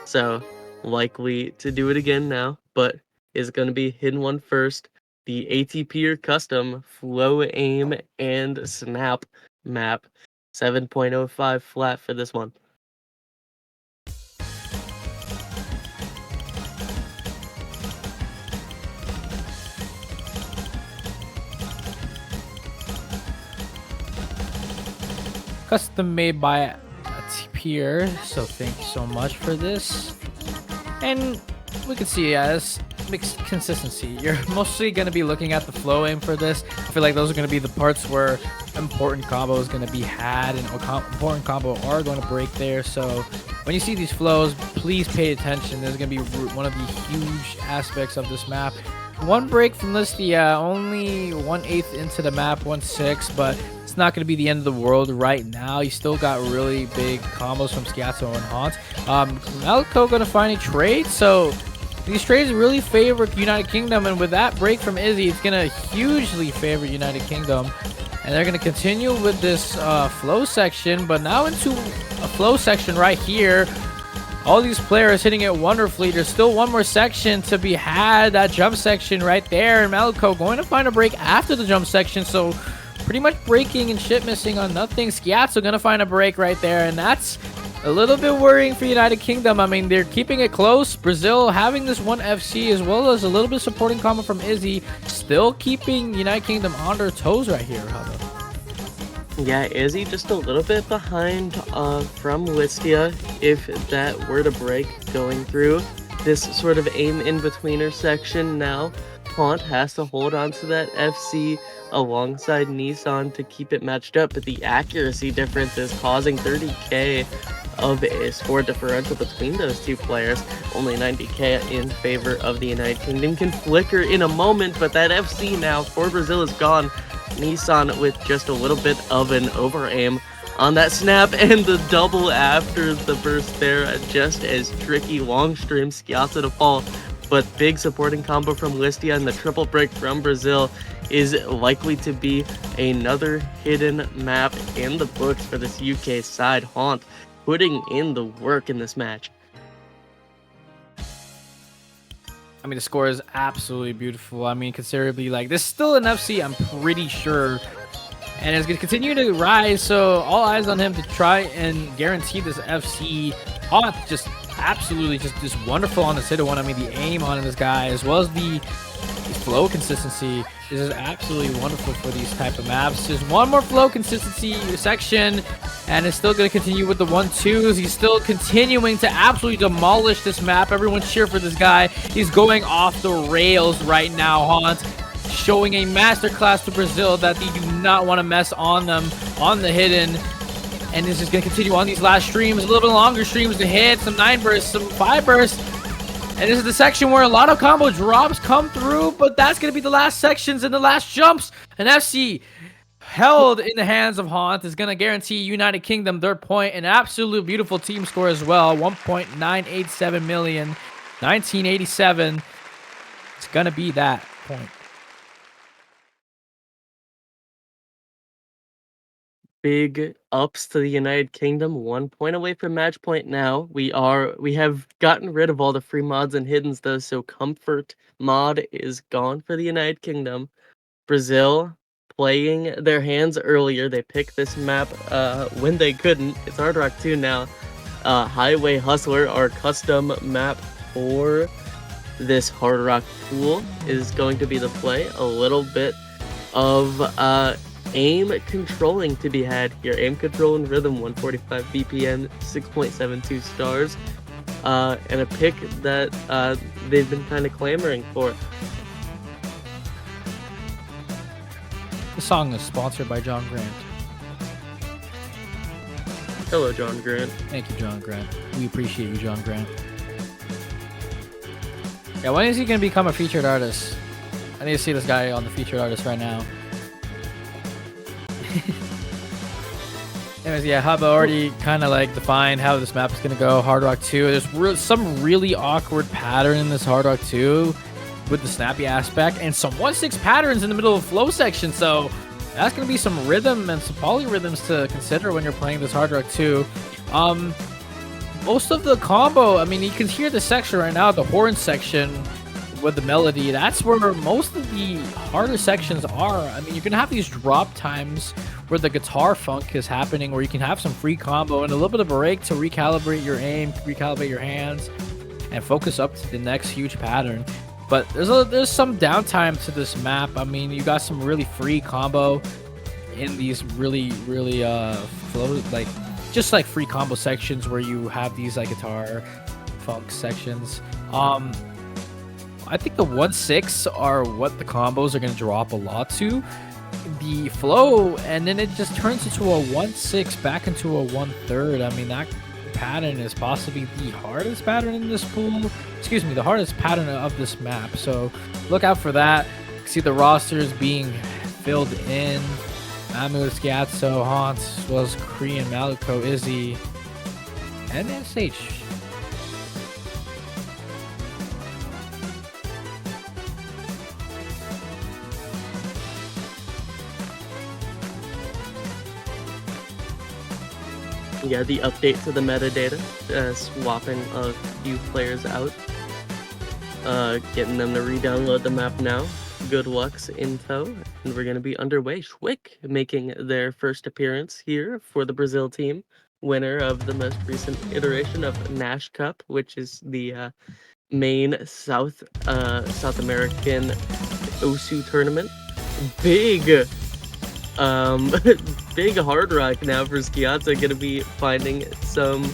so likely to do it again now, but is going to be Hidden 1 first. The ATP or custom flow, aim, and snap map. 7.05 flat for this one. Custom made by Tipier, so thank you so much for this. And we can see, yeah, this mixed consistency. You're mostly going to be looking at the flow aim for this. I feel like those are going to be the parts where important combo is going to be had and important combo are going to break there. So when you see these flows, please pay attention. There's going to be one of the huge aspects of this map. One break from Listia, only 1/8 into the map, 1/6, but it's not going to be the end of the world right now. You still got really big combos from Schiazzo and Haunt. Maliko going to find a trade, so these trades really favor United Kingdom, and with that break from Izzy, it's going to hugely favor United Kingdom. And they're going to continue with this flow section, but now into a flow section right here. All these players hitting it wonderfully. There's still one more section to be had, that jump section right there. And Maliko going to find a break after the jump section, so pretty much breaking and shit missing on nothing. Schiazzo going to find a break right there, and that's a little bit worrying for United Kingdom. I mean, they're keeping it close. Brazil having this one FC as well as a little bit supporting combo from Izzy, still keeping United Kingdom on their toes right here. Yeah, Izzy just a little bit behind from Listia. If that were to break going through this sort of aim in-betweener section now, Haunt has to hold on to that FC alongside Nissan to keep it matched up, but the accuracy difference is causing 30k of a score differential between those two players. Only 90k in favor of the United Kingdom. Can flicker in a moment, but that FC now for Brazil is gone. Nissan with just a little bit of an over aim on that snap, and the double after the burst there, just as tricky. Long stream Schiazzo to fall, but big supporting combo from Listia, and the triple break from Brazil is likely to be another hidden map in the books for this UK side. Haunt putting in the work in this match. I mean, the score is absolutely beautiful. I mean, considerably like this is still an FC, I'm pretty sure, and it's gonna continue to rise. So all eyes on him to try and guarantee this FC. Hot just absolutely just wonderful on the City one. I mean, the aim on this guy as well as the flow consistency. This is absolutely wonderful for these type of maps. There's one more flow consistency section, and it's still going to continue with the 1-2s. He's still continuing to absolutely demolish this map. Everyone cheer for this guy. He's going off the rails right now, Haunt, showing a masterclass to Brazil that they do not want to mess on them on the hidden. And this is going to continue on these last streams, a little bit longer streams to hit, some 9 bursts, some 5 bursts. And this is the section where a lot of combo drops come through, but that's going to be the last sections and the last jumps. An FC held in the hands of Haunt is going to guarantee United Kingdom their point. An absolute beautiful team score as well, 1.987 million, 1987. It's going to be that point. Big ups to the United Kingdom, 1 point away from match point now. We have gotten rid of all the free mods and hiddens though, so comfort mod is gone for the United Kingdom. Brazil playing their hands earlier. They picked this map when they couldn't. It's Hard Rock 2 now. Highway Hustler, our custom map for this Hard Rock pool, is going to be the play. A little bit of aim controlling to be had here. Aim control and rhythm, 145 BPM, 6.72 stars, and a pick that they've been kind of clamoring for. The song is sponsored by John Grant. Hello, John Grant. Thank you, John Grant. We appreciate you, John Grant. Yeah, when is he going to become a featured artist? I need to see this guy on the featured artist right now. Anyways, yeah, Hubba already kind of like defined how this map is going to go. Hard Rock 2. There's some really awkward pattern in this Hard Rock 2 with the snappy aspect and some 1-6 patterns in the middle of flow section. So that's going to be some rhythm and some polyrhythms to consider when you're playing this Hard Rock 2. Most of the combo, I mean, you can hear the section right now, the horn section with the melody. That's where most of the harder sections are. I mean, you can have these drop times where the guitar funk is happening, where you can have some free combo and a little bit of a break to recalibrate your aim, recalibrate your hands, and focus up to the next huge pattern. But there's some downtime to this map. I mean, you got some really free combo in these really flow, like just like free combo sections where you have these like guitar funk sections. I think the 1-6 are what the combos are going to drop a lot to. The flow, and then it just turns into a 1-6 back into a 1/3. I mean, that pattern is possibly the hardest pattern in this pool. Excuse me, the hardest pattern of this map. So look out for that. See the rosters being filled in. Mamu, Skiatso, Haunt, as well as Korean, Maliko, Izzy, and SH. Yeah, the update to the metadata, swapping a few players out, getting them to re-download the map now. Good luck's info, and we're going to be underway. Schwick making their first appearance here for the Brazil team, winner of the most recent iteration of Nash Cup, which is the main South American OSU tournament. Big big Hard Rock now for Skiatso, gonna be finding some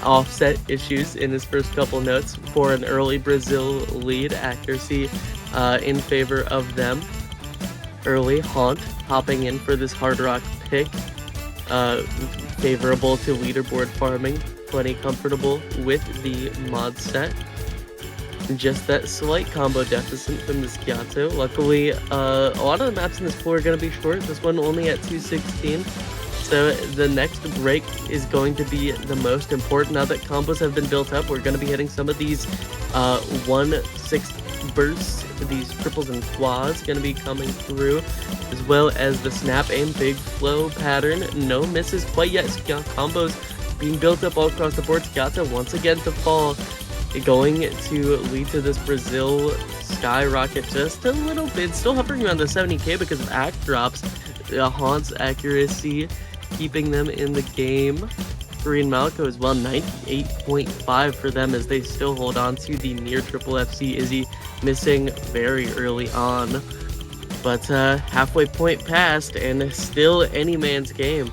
offset issues in his first couple notes for an early Brazil lead. Accuracy in favor of them early. Haunt hopping in for this Hard Rock pick, favorable to leaderboard farming, plenty comfortable with the mod set. Just that slight combo deficit from the Skiatso. Luckily, a lot of the maps in this pool are going to be short. This one only at 216. So the next break is going to be the most important. Now that combos have been built up, we're going to be hitting some of these 1/6 bursts. These triples and quads going to be coming through, as well as the snap aim big flow pattern. No misses quite yet. Combos being built up all across the board. Skiatso once again to fall. going to lead to this Brazil skyrocket just a little bit, still hovering around the 70k because of act drops. Haunt's accuracy keeping them in the game. Korean Malco as well, 98.5 for them as they still hold on to the near triple FC. Izzy missing very early on. But halfway point passed and still any man's game.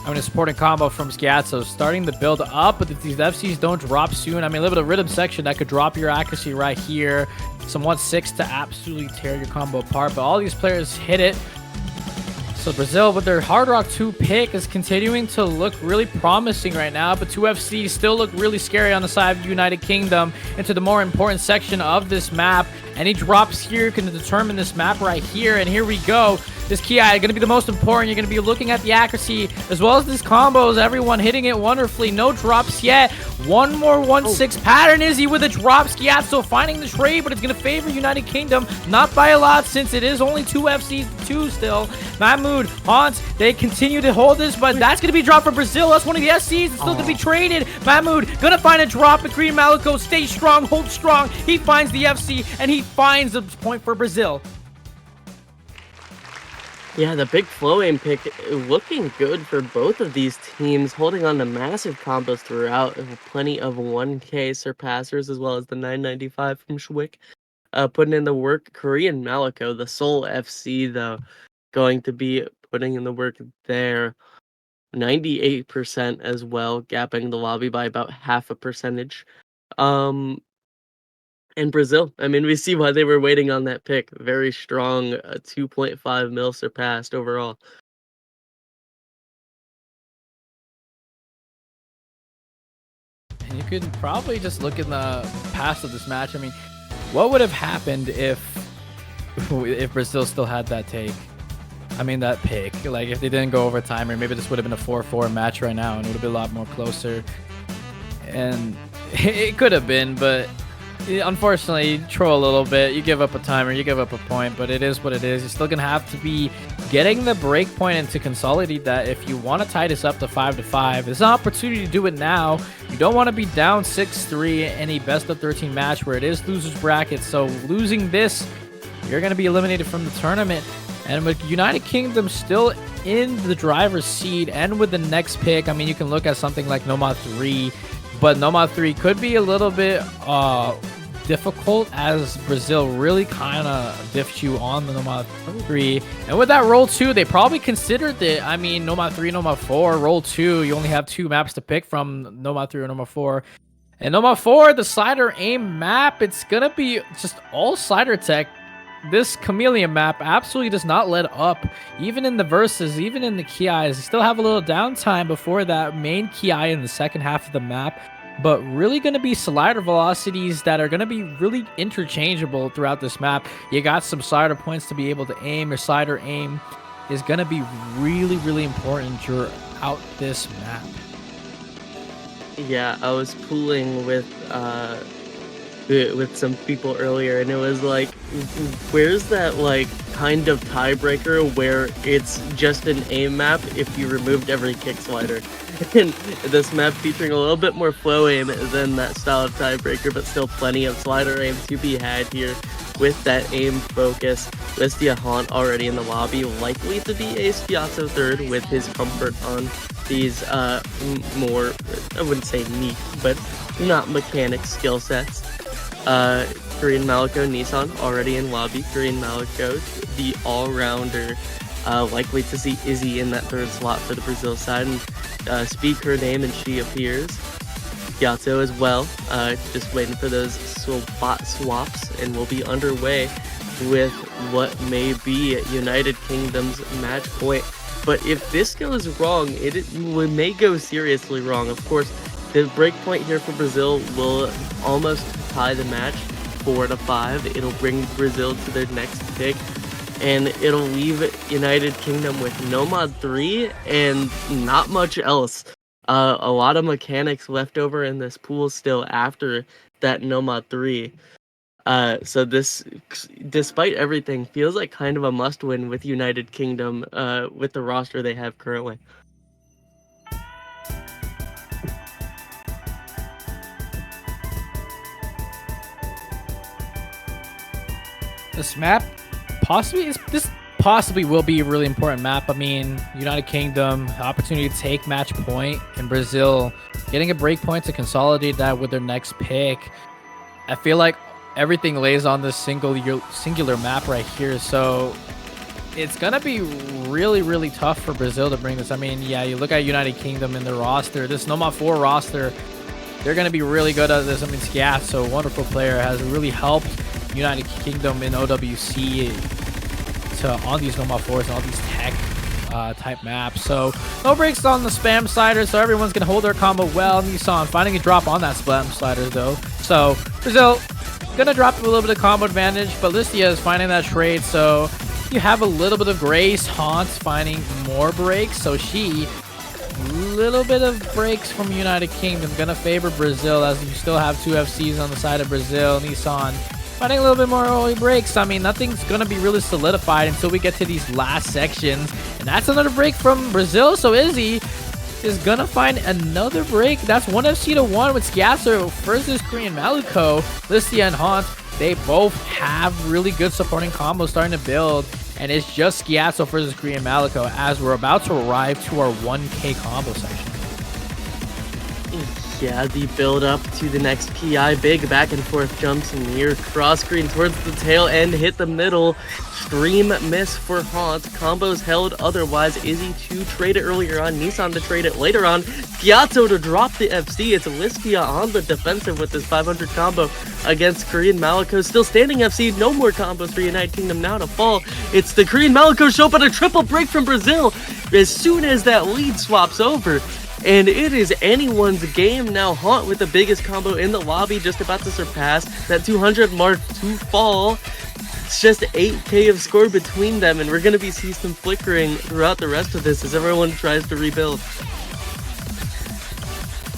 I mean, a supporting combo from Schiazzo starting to build up, but if these FCs don't drop soon, I mean, a little bit of rhythm section that could drop your accuracy right here. Some 1-6 to absolutely tear your combo apart, but all these players hit it. So Brazil, with their Hard Rock 2 pick, is continuing to look really promising right now, but 2FCs still look really scary on the side of United Kingdom into the more important section of this map. Any drops here can determine this map right here, and here we go. This Ki is going to be the most important. You're going to be looking at the accuracy as well as these combos. Everyone hitting it wonderfully. No drops yet. One more 1-6 pattern. Izzy with a drop. Schiazzo finding the trade, but it's going to favor United Kingdom. Not by a lot since it is only 2 still. Mahmoud, Hans, they continue to hold this, but that's going to be a drop for Brazil. That's one of the SCs. It's still going to be traded. Mahmoud going to find a drop. And Korean Malico stay strong, hold strong. He finds the FC, and he finds the point for Brazil. Yeah, the big flow aim pick looking good for both of these teams, holding on to massive combos throughout. Plenty of 1k surpassers as well as the 995 from Schwick. Putting in the work. Korean Malico, the sole FC, though, going to be putting in the work there. 98% as well, gapping the lobby by about half a percentage. And Brazil, I mean, we see why they were waiting on that pick. Very strong, 2.5 mil surpassed overall. And you could probably just look in the past of this match. I mean, what would have happened if Brazil still had that take? I mean, that pick. Like, if they didn't go overtime, or maybe this would have been a 4-4 match right now, and it would have been a lot more closer. And it could have been, but unfortunately, you troll a little bit. You give up a timer, you give up a point, but it is what it is. You're still going to have to be getting the break point and to consolidate that if you want to tie this up to 5-5. There's an opportunity to do it now. You don't want to be down 6-3 in any best of 13 match where it is losers bracket. So losing this, you're going to be eliminated from the tournament. And with United Kingdom still in the driver's seat and with the next pick, I mean, you can look at something like Nomad 3, but Nomad 3 could be a little bit difficult as Brazil really kind of diffed you on the Nomad 3. And with that roll 2, they probably considered it. I mean, Nomad 3, Nomad 4, roll 2, you only have 2 maps to pick from, Nomad 3 or Nomad 4. And Nomad 4, the slider aim map, it's going to be just all slider tech. This Chameleon map absolutely does not let up, even in the verses, even in the Ki's. You still have a little downtime before that main Ki in the second half of the map, but really going to be slider velocities that are going to be really interchangeable throughout this map. You got some slider points to be able to aim. Your slider aim is going to be really, really important throughout this map. Yeah, I was pooling with some people earlier, and it was like, where's that like kind of tiebreaker where it's just an aim map if you removed every kick slider? And this map featuring a little bit more flow aim than that style of tiebreaker, but still plenty of slider aim to be had here with that aim focus. Listia Haunt already in the lobby, likely to be a Schiazzo third with his comfort on these more, I wouldn't say neat, but not mechanic skill sets. Korean Malico Nissan already in lobby. Korean Malico, the all-rounder, likely to see Izzy in that third slot for the Brazil side, and speak her name and she appears. Yato as well, just waiting for those spot swaps, and we'll be underway with what may be United Kingdom's match point. But if this goes wrong, it may go seriously wrong. Of course, the break point here for Brazil will almost tie the match 4-5. It'll bring Brazil to their next pick, and it'll leave United Kingdom with Nomad 3 and not much else. A lot of mechanics left over in this pool still after that Nomad 3. So this, despite everything, feels like kind of a must-win with United Kingdom with the roster they have currently. This map this possibly will be a really important map. I mean, United Kingdom, opportunity to take match point, and Brazil getting a break point to consolidate that with their next pick. I feel like everything lays on this singular map right here. So it's gonna be really, really tough for Brazil to bring this. I mean, yeah, you look at United Kingdom and their roster, this Noma 4 roster, they're gonna be really good at this. I mean, Scaff, so a wonderful player, has really helped United Kingdom in OWC on these Noma 4s and all these tech type maps. So no breaks on the spam slider, so everyone's gonna hold their combo well. Nissan finding a drop on that spam slider though. So Brazil gonna drop a little bit of combo advantage, but Listia is finding that trade, so you have a little bit of grace. Haunt's finding more breaks, so she little bit of breaks from United Kingdom gonna favor Brazil, as you still have two FCs on the side of Brazil. Nissan finding a little bit more early breaks. I mean, nothing's gonna be really solidified until we get to these last sections, and that's another break from Brazil. So Izzy is gonna find another break. That's 1 FC to 1 with Skiasso versus Korean Maluko. Listia and Haunt, they both have really good supporting combos starting to build, and it's just Skiasso versus Korean Maluko as we're about to arrive to our 1K combo section. Yeah, the build up to the next PI. Big back and forth jumps near cross screen towards the tail end. Hit the middle. Stream miss for Haunt. Combos held otherwise. Izzy to trade it earlier on. Nissan to trade it later on. Skiasso to drop the FC. It's Listia on the defensive with this 500 combo against Korean Maluko. Still standing FC. No more combos for United Kingdom now to fall. It's the Korean Maluko show, but a triple break from Brazil as soon as that lead swaps over. And it is anyone's game now. Haunt with the biggest combo in the lobby, just about to surpass that 200 mark to fall. It's just 8K of score between them, and we're going to be seeing some flickering throughout the rest of this as everyone tries to rebuild.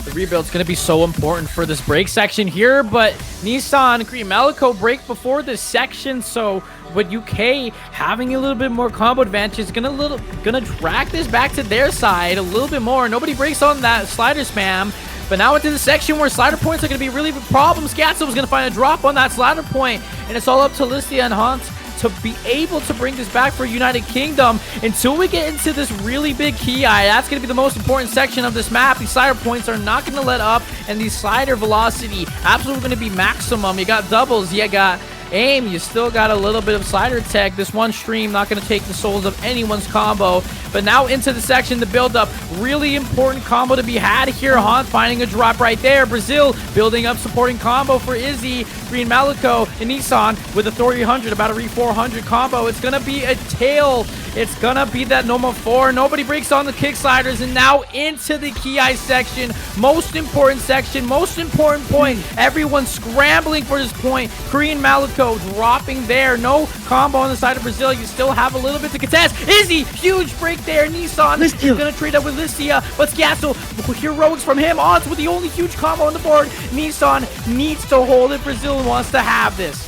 The rebuild's going to be so important for this break section here, but Nissan, Korean Maluko break before this section, so with UK having a little bit more combo advantage is gonna drag this back to their side a little bit more. Nobody breaks on that slider spam, but now into the section where slider points are gonna be really big problems. Gatso was gonna find a drop on that slider point, and it's all up to Listia and Haunt to be able to bring this back for United Kingdom until we get into this really big key eye. That's going to be the most important section of this map. These slider points are not going to let up, and the slider velocity absolutely going to be maximum. You got doubles, you got aim, you still got a little bit of slider tech. This one stream not going to take the souls of anyone's combo, but now into the section, the build up, really important combo to be had here. Haunt finding a drop right there. Brazil building up supporting combo for Izzy. Korean Maluko and Nissan with a 300, about a re 400 combo. It's gonna be a tail. It's gonna be that Noma 4. Nobody breaks on the kick sliders, and now into the key eye section. Most important section, most important point. Everyone scrambling for this point. Korean Maluko dropping there. No combo on the side of Brazil. You still have a little bit to contest. Izzy, huge break there. Nissan is gonna trade up with Listia, but Skiasso, heroics from him. Odds with the only huge combo on the board. Nissan needs to hold it. Brazil wants to have this.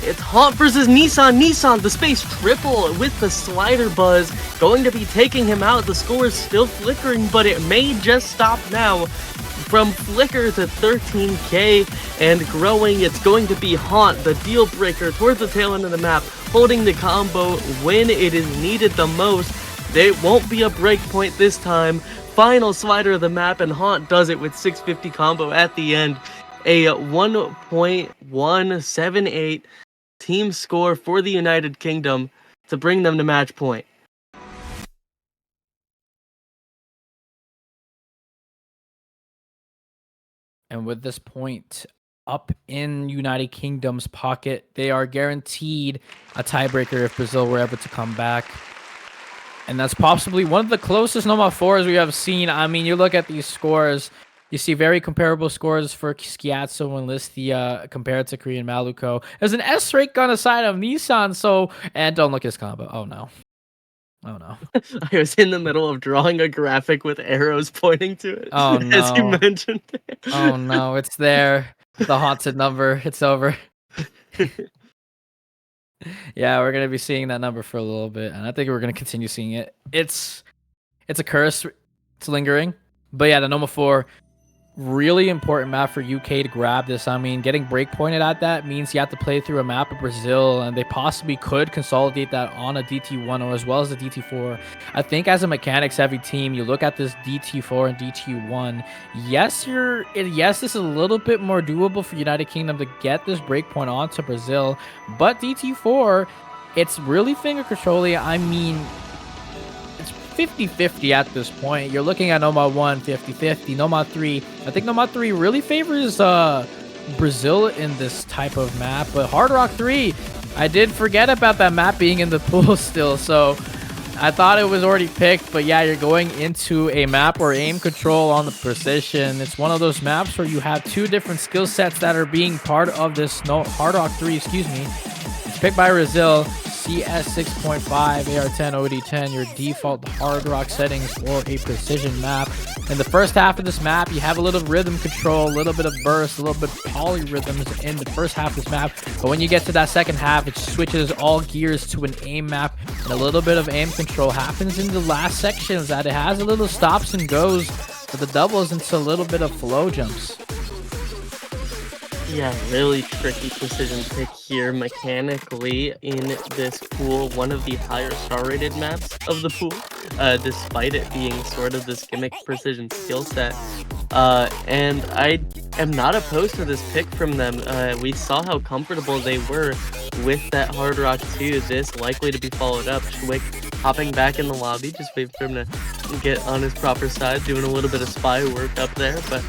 It's Haunt versus Nissan. Nissan, the space triple with the slider buzz, going to be taking him out. The score is still flickering, but it may just stop now. From flicker to 13K and growing, it's going to be Haunt, the deal breaker, towards the tail end of the map, holding the combo when it is needed the most. There won't be a break point this time. Final slider of the map, and Haunt does it with 650 combo at the end. A 1.178 team score for the United Kingdom to bring them to match point. And with this point up in United Kingdom's pocket, they are guaranteed a tiebreaker if Brazil were ever to come back. And that's possibly one of the closest Noma 4s we have seen. I mean, you look at these scores, you see very comparable scores for Skiasso and Listia compared to Korean Maluko. There's an S rank on the side of Nissan, so... And don't look at his combo. Oh, no. Oh, no. I was in the middle of drawing a graphic with arrows pointing to it. Oh, no. As you mentioned it. Oh, no. It's there. The haunted number. It's over. Yeah, we're going to be seeing that number for a little bit, and I think we're going to continue seeing it. It's a curse. It's lingering. But yeah, the Noma 4... really important map for UK to grab this. I mean, getting breakpointed at that means you have to play through a map of Brazil, and they possibly could consolidate that on a DT1 or as well as a DT4. I think as a mechanics-heavy team, you look at this DT4 and DT1. Yes, this is a little bit more doable for United Kingdom to get this breakpoint onto Brazil, but DT4, it's really finger controlling. I mean, 50-50 at this point. You're looking at Nomad 1, 50-50. Nomad 3, I think Nomad 3 really favors Brazil in this type of map. But Hard Rock 3, I did forget about that map being in the pool still. So I thought it was already picked. But yeah, you're going into a map where aim control on the precision. It's one of those maps where you have two different skill sets that are being part of this Hard Rock 3, excuse me. It's picked by Brazil. CS 6.5, AR10, OD10, your default hard rock settings for a precision map. In the first half of this map, you have a little rhythm control, a little bit of burst, a little bit of polyrhythms in the first half of this map. But when you get to that second half, it switches all gears to an aim map, and a little bit of aim control happens in the last sections. That it has a little stops and goes for the doubles into a little bit of flow jumps. Yeah, really tricky precision pick here mechanically in this pool. One of the higher star rated maps of the pool, despite it being sort of this gimmick precision skill set. And I am not opposed to this pick from them. We saw how comfortable they were with that Hard Rock 2. This likely to be followed up. Schwick hopping back in the lobby, just waiting for him to get on his proper side, doing a little bit of spy work up there, but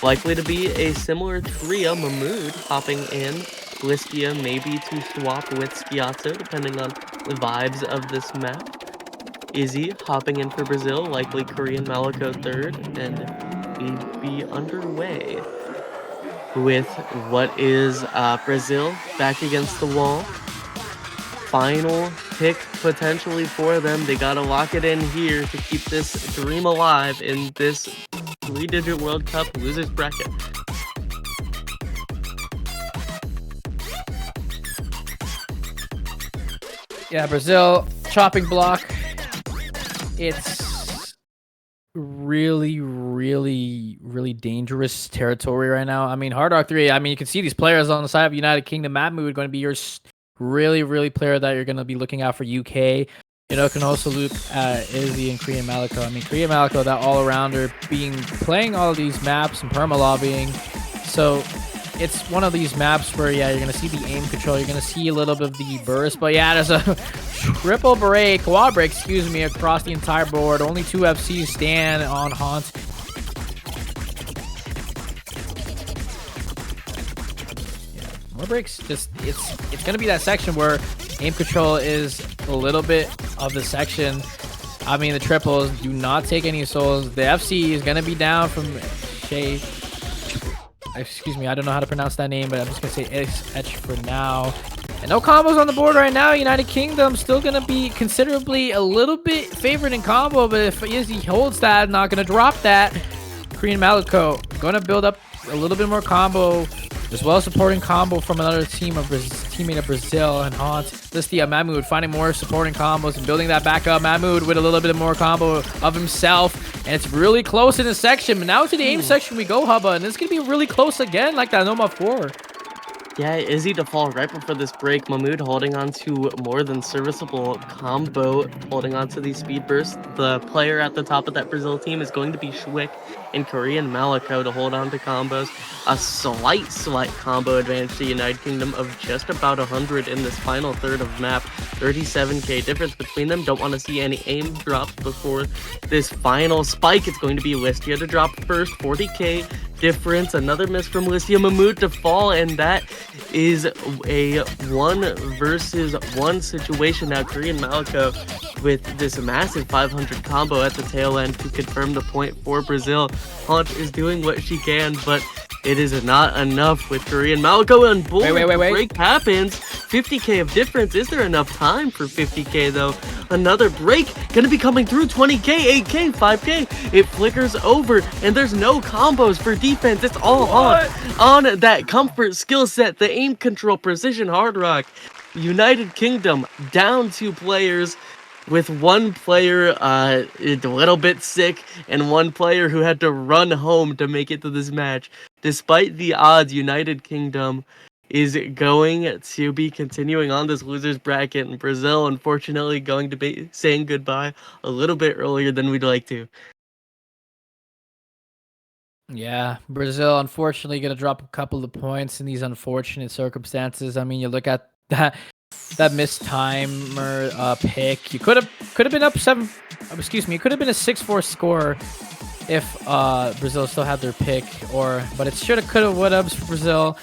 likely to be a similar trio. Mahmood hopping in, Listia maybe to swap with Skiato, depending on the vibes of this map. Izzy hopping in for Brazil, likely Korean Maliko third, and we'd be underway with what is Brazil back against the wall. Final pick potentially for them. They gotta lock it in here to keep this dream alive in this 3-digit World Cup losers bracket. Yeah, Brazil chopping block. It's really dangerous territory right now. I mean, Hard Rock 3, I mean, you can see these players on the side of United Kingdom. Mahmood going to be your really player that you're going to be looking out for UK. You know, can also look at Izzy and Korean Maliko. I mean, Korean Maliko, that all-arounder, playing all of these maps and perma-lobbying. So it's one of these maps where, yeah, you're going to see the aim control. You're going to see a little bit of the burst. But yeah, there's a quad break, excuse me, across the entire board. Only 2 FCs stand on Haunt. More breaks, just it's gonna be that section where aim control is a little bit of the section. I mean, the triples do not take any souls. The FC is gonna be down from Shay. Excuse me, I don't know how to pronounce that name, but I'm just gonna say Etch for now. And no combos on the board right now. United Kingdom still gonna be considerably a little bit favored in combo, but if Izzy holds that, not gonna drop that. Korean Maliko gonna build up a little bit more combo, as well as supporting combo from another teammate of Brazil and Haunt. Listia, Mahmood finding more supporting combos and building that back up. Mahmood with a little bit more combo of himself. And it's really close in this section. But now to the aim section we go, Hubba. And it's going to be really close again, like that Noma 4. Yeah, Izzy to fall right before this break. Mahmood holding on to more than serviceable combo, holding on to these speed bursts. The player at the top of that Brazil team is going to be Schwick and Korean Maliko to hold on to combos. A slight combo advantage to United Kingdom of just about 100 in this final third of map. 37k difference between them. Don't want to see any aim drops before this final spike. It's going to be Listia to drop first. 40k difference. Another miss from Listia. Mahmood to fall, and that is a 1 versus 1 situation. Now Korean Maliko with this massive 500 combo at the tail end to confirm the point for Brazil. Haunt is doing what she can, but it is not enough with Korean Maliko, and boom, wait. break happens. 50k of difference. Is there enough time for 50k though? Another break gonna be coming through. 20k, 8k, 5k. It flickers over, and there's no combos for defense. It's all on that comfort skill set, the aim control, precision, hard rock. United Kingdom down 2 players. with one player a little bit sick and one player who had to run home to make it to this match. Despite the odds, United Kingdom is going to be continuing on this losers bracket, and Brazil unfortunately going to be saying goodbye a little bit earlier than we'd like to. Yeah, Brazil unfortunately going to drop a couple of points in these unfortunate circumstances. I mean, you look at that missed timer pick. You could have been up 7. Excuse me. It could have been a 6-4 score if Brazil still had their pick. But it shoulda, coulda, woulda for Brazil.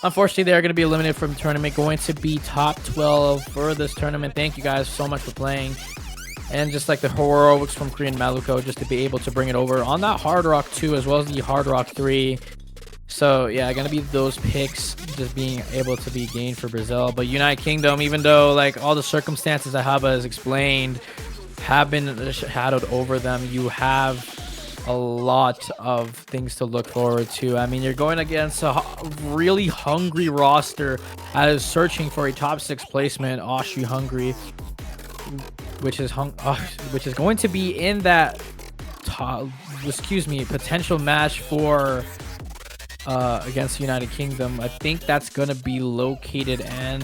Unfortunately, they are going to be eliminated from the tournament. Going to be top 12 for this tournament. Thank you guys so much for playing. And just like the heroics from Korean Maluko, just to be able to bring it over on that Hard Rock 2 as well as the Hard Rock 3. So yeah, gonna be those picks just being able to be gained for Brazil. But United Kingdom, even though like all the circumstances that Haba has explained have been shadowed over them, you have a lot of things to look forward to. I mean, you're going against a really hungry roster that is searching for a top 6 placement, Austria-Hungary, which is going to be in that potential match for against the United Kingdom. I think that's gonna be located and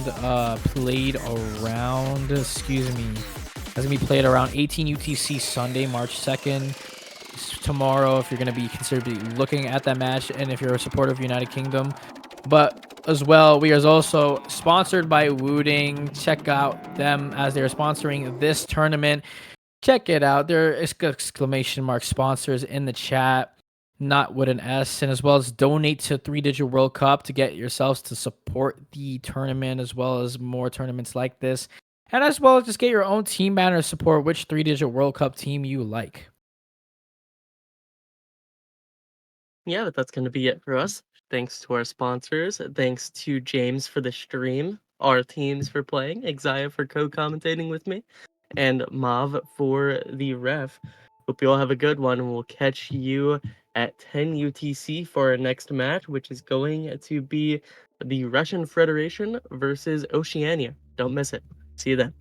played around. That's gonna be played around 18 UTC Sunday, March 2nd. Tomorrow, if you're gonna be considered looking at that match, and if you're a supporter of United Kingdom. But as well, we are also sponsored by Wooding. Check out them as they're sponsoring this tournament. Check it out. There is exclamation mark sponsors in the chat, not with an S, and as well as donate to 3-Digit World Cup to get yourselves to support the tournament as well as more tournaments like this, and as well as just get your own team banner support which 3-Digit World Cup team you like. Yeah, but that's going to be it for us. Thanks to our sponsors. Thanks to James for the stream, our teams for playing, Exia for co-commentating with me, and Mav for the ref. Hope you all have a good one, and we'll catch you at 10 UTC for our next match, which is going to be the Russian Federation versus Oceania. Don't miss it. See you then.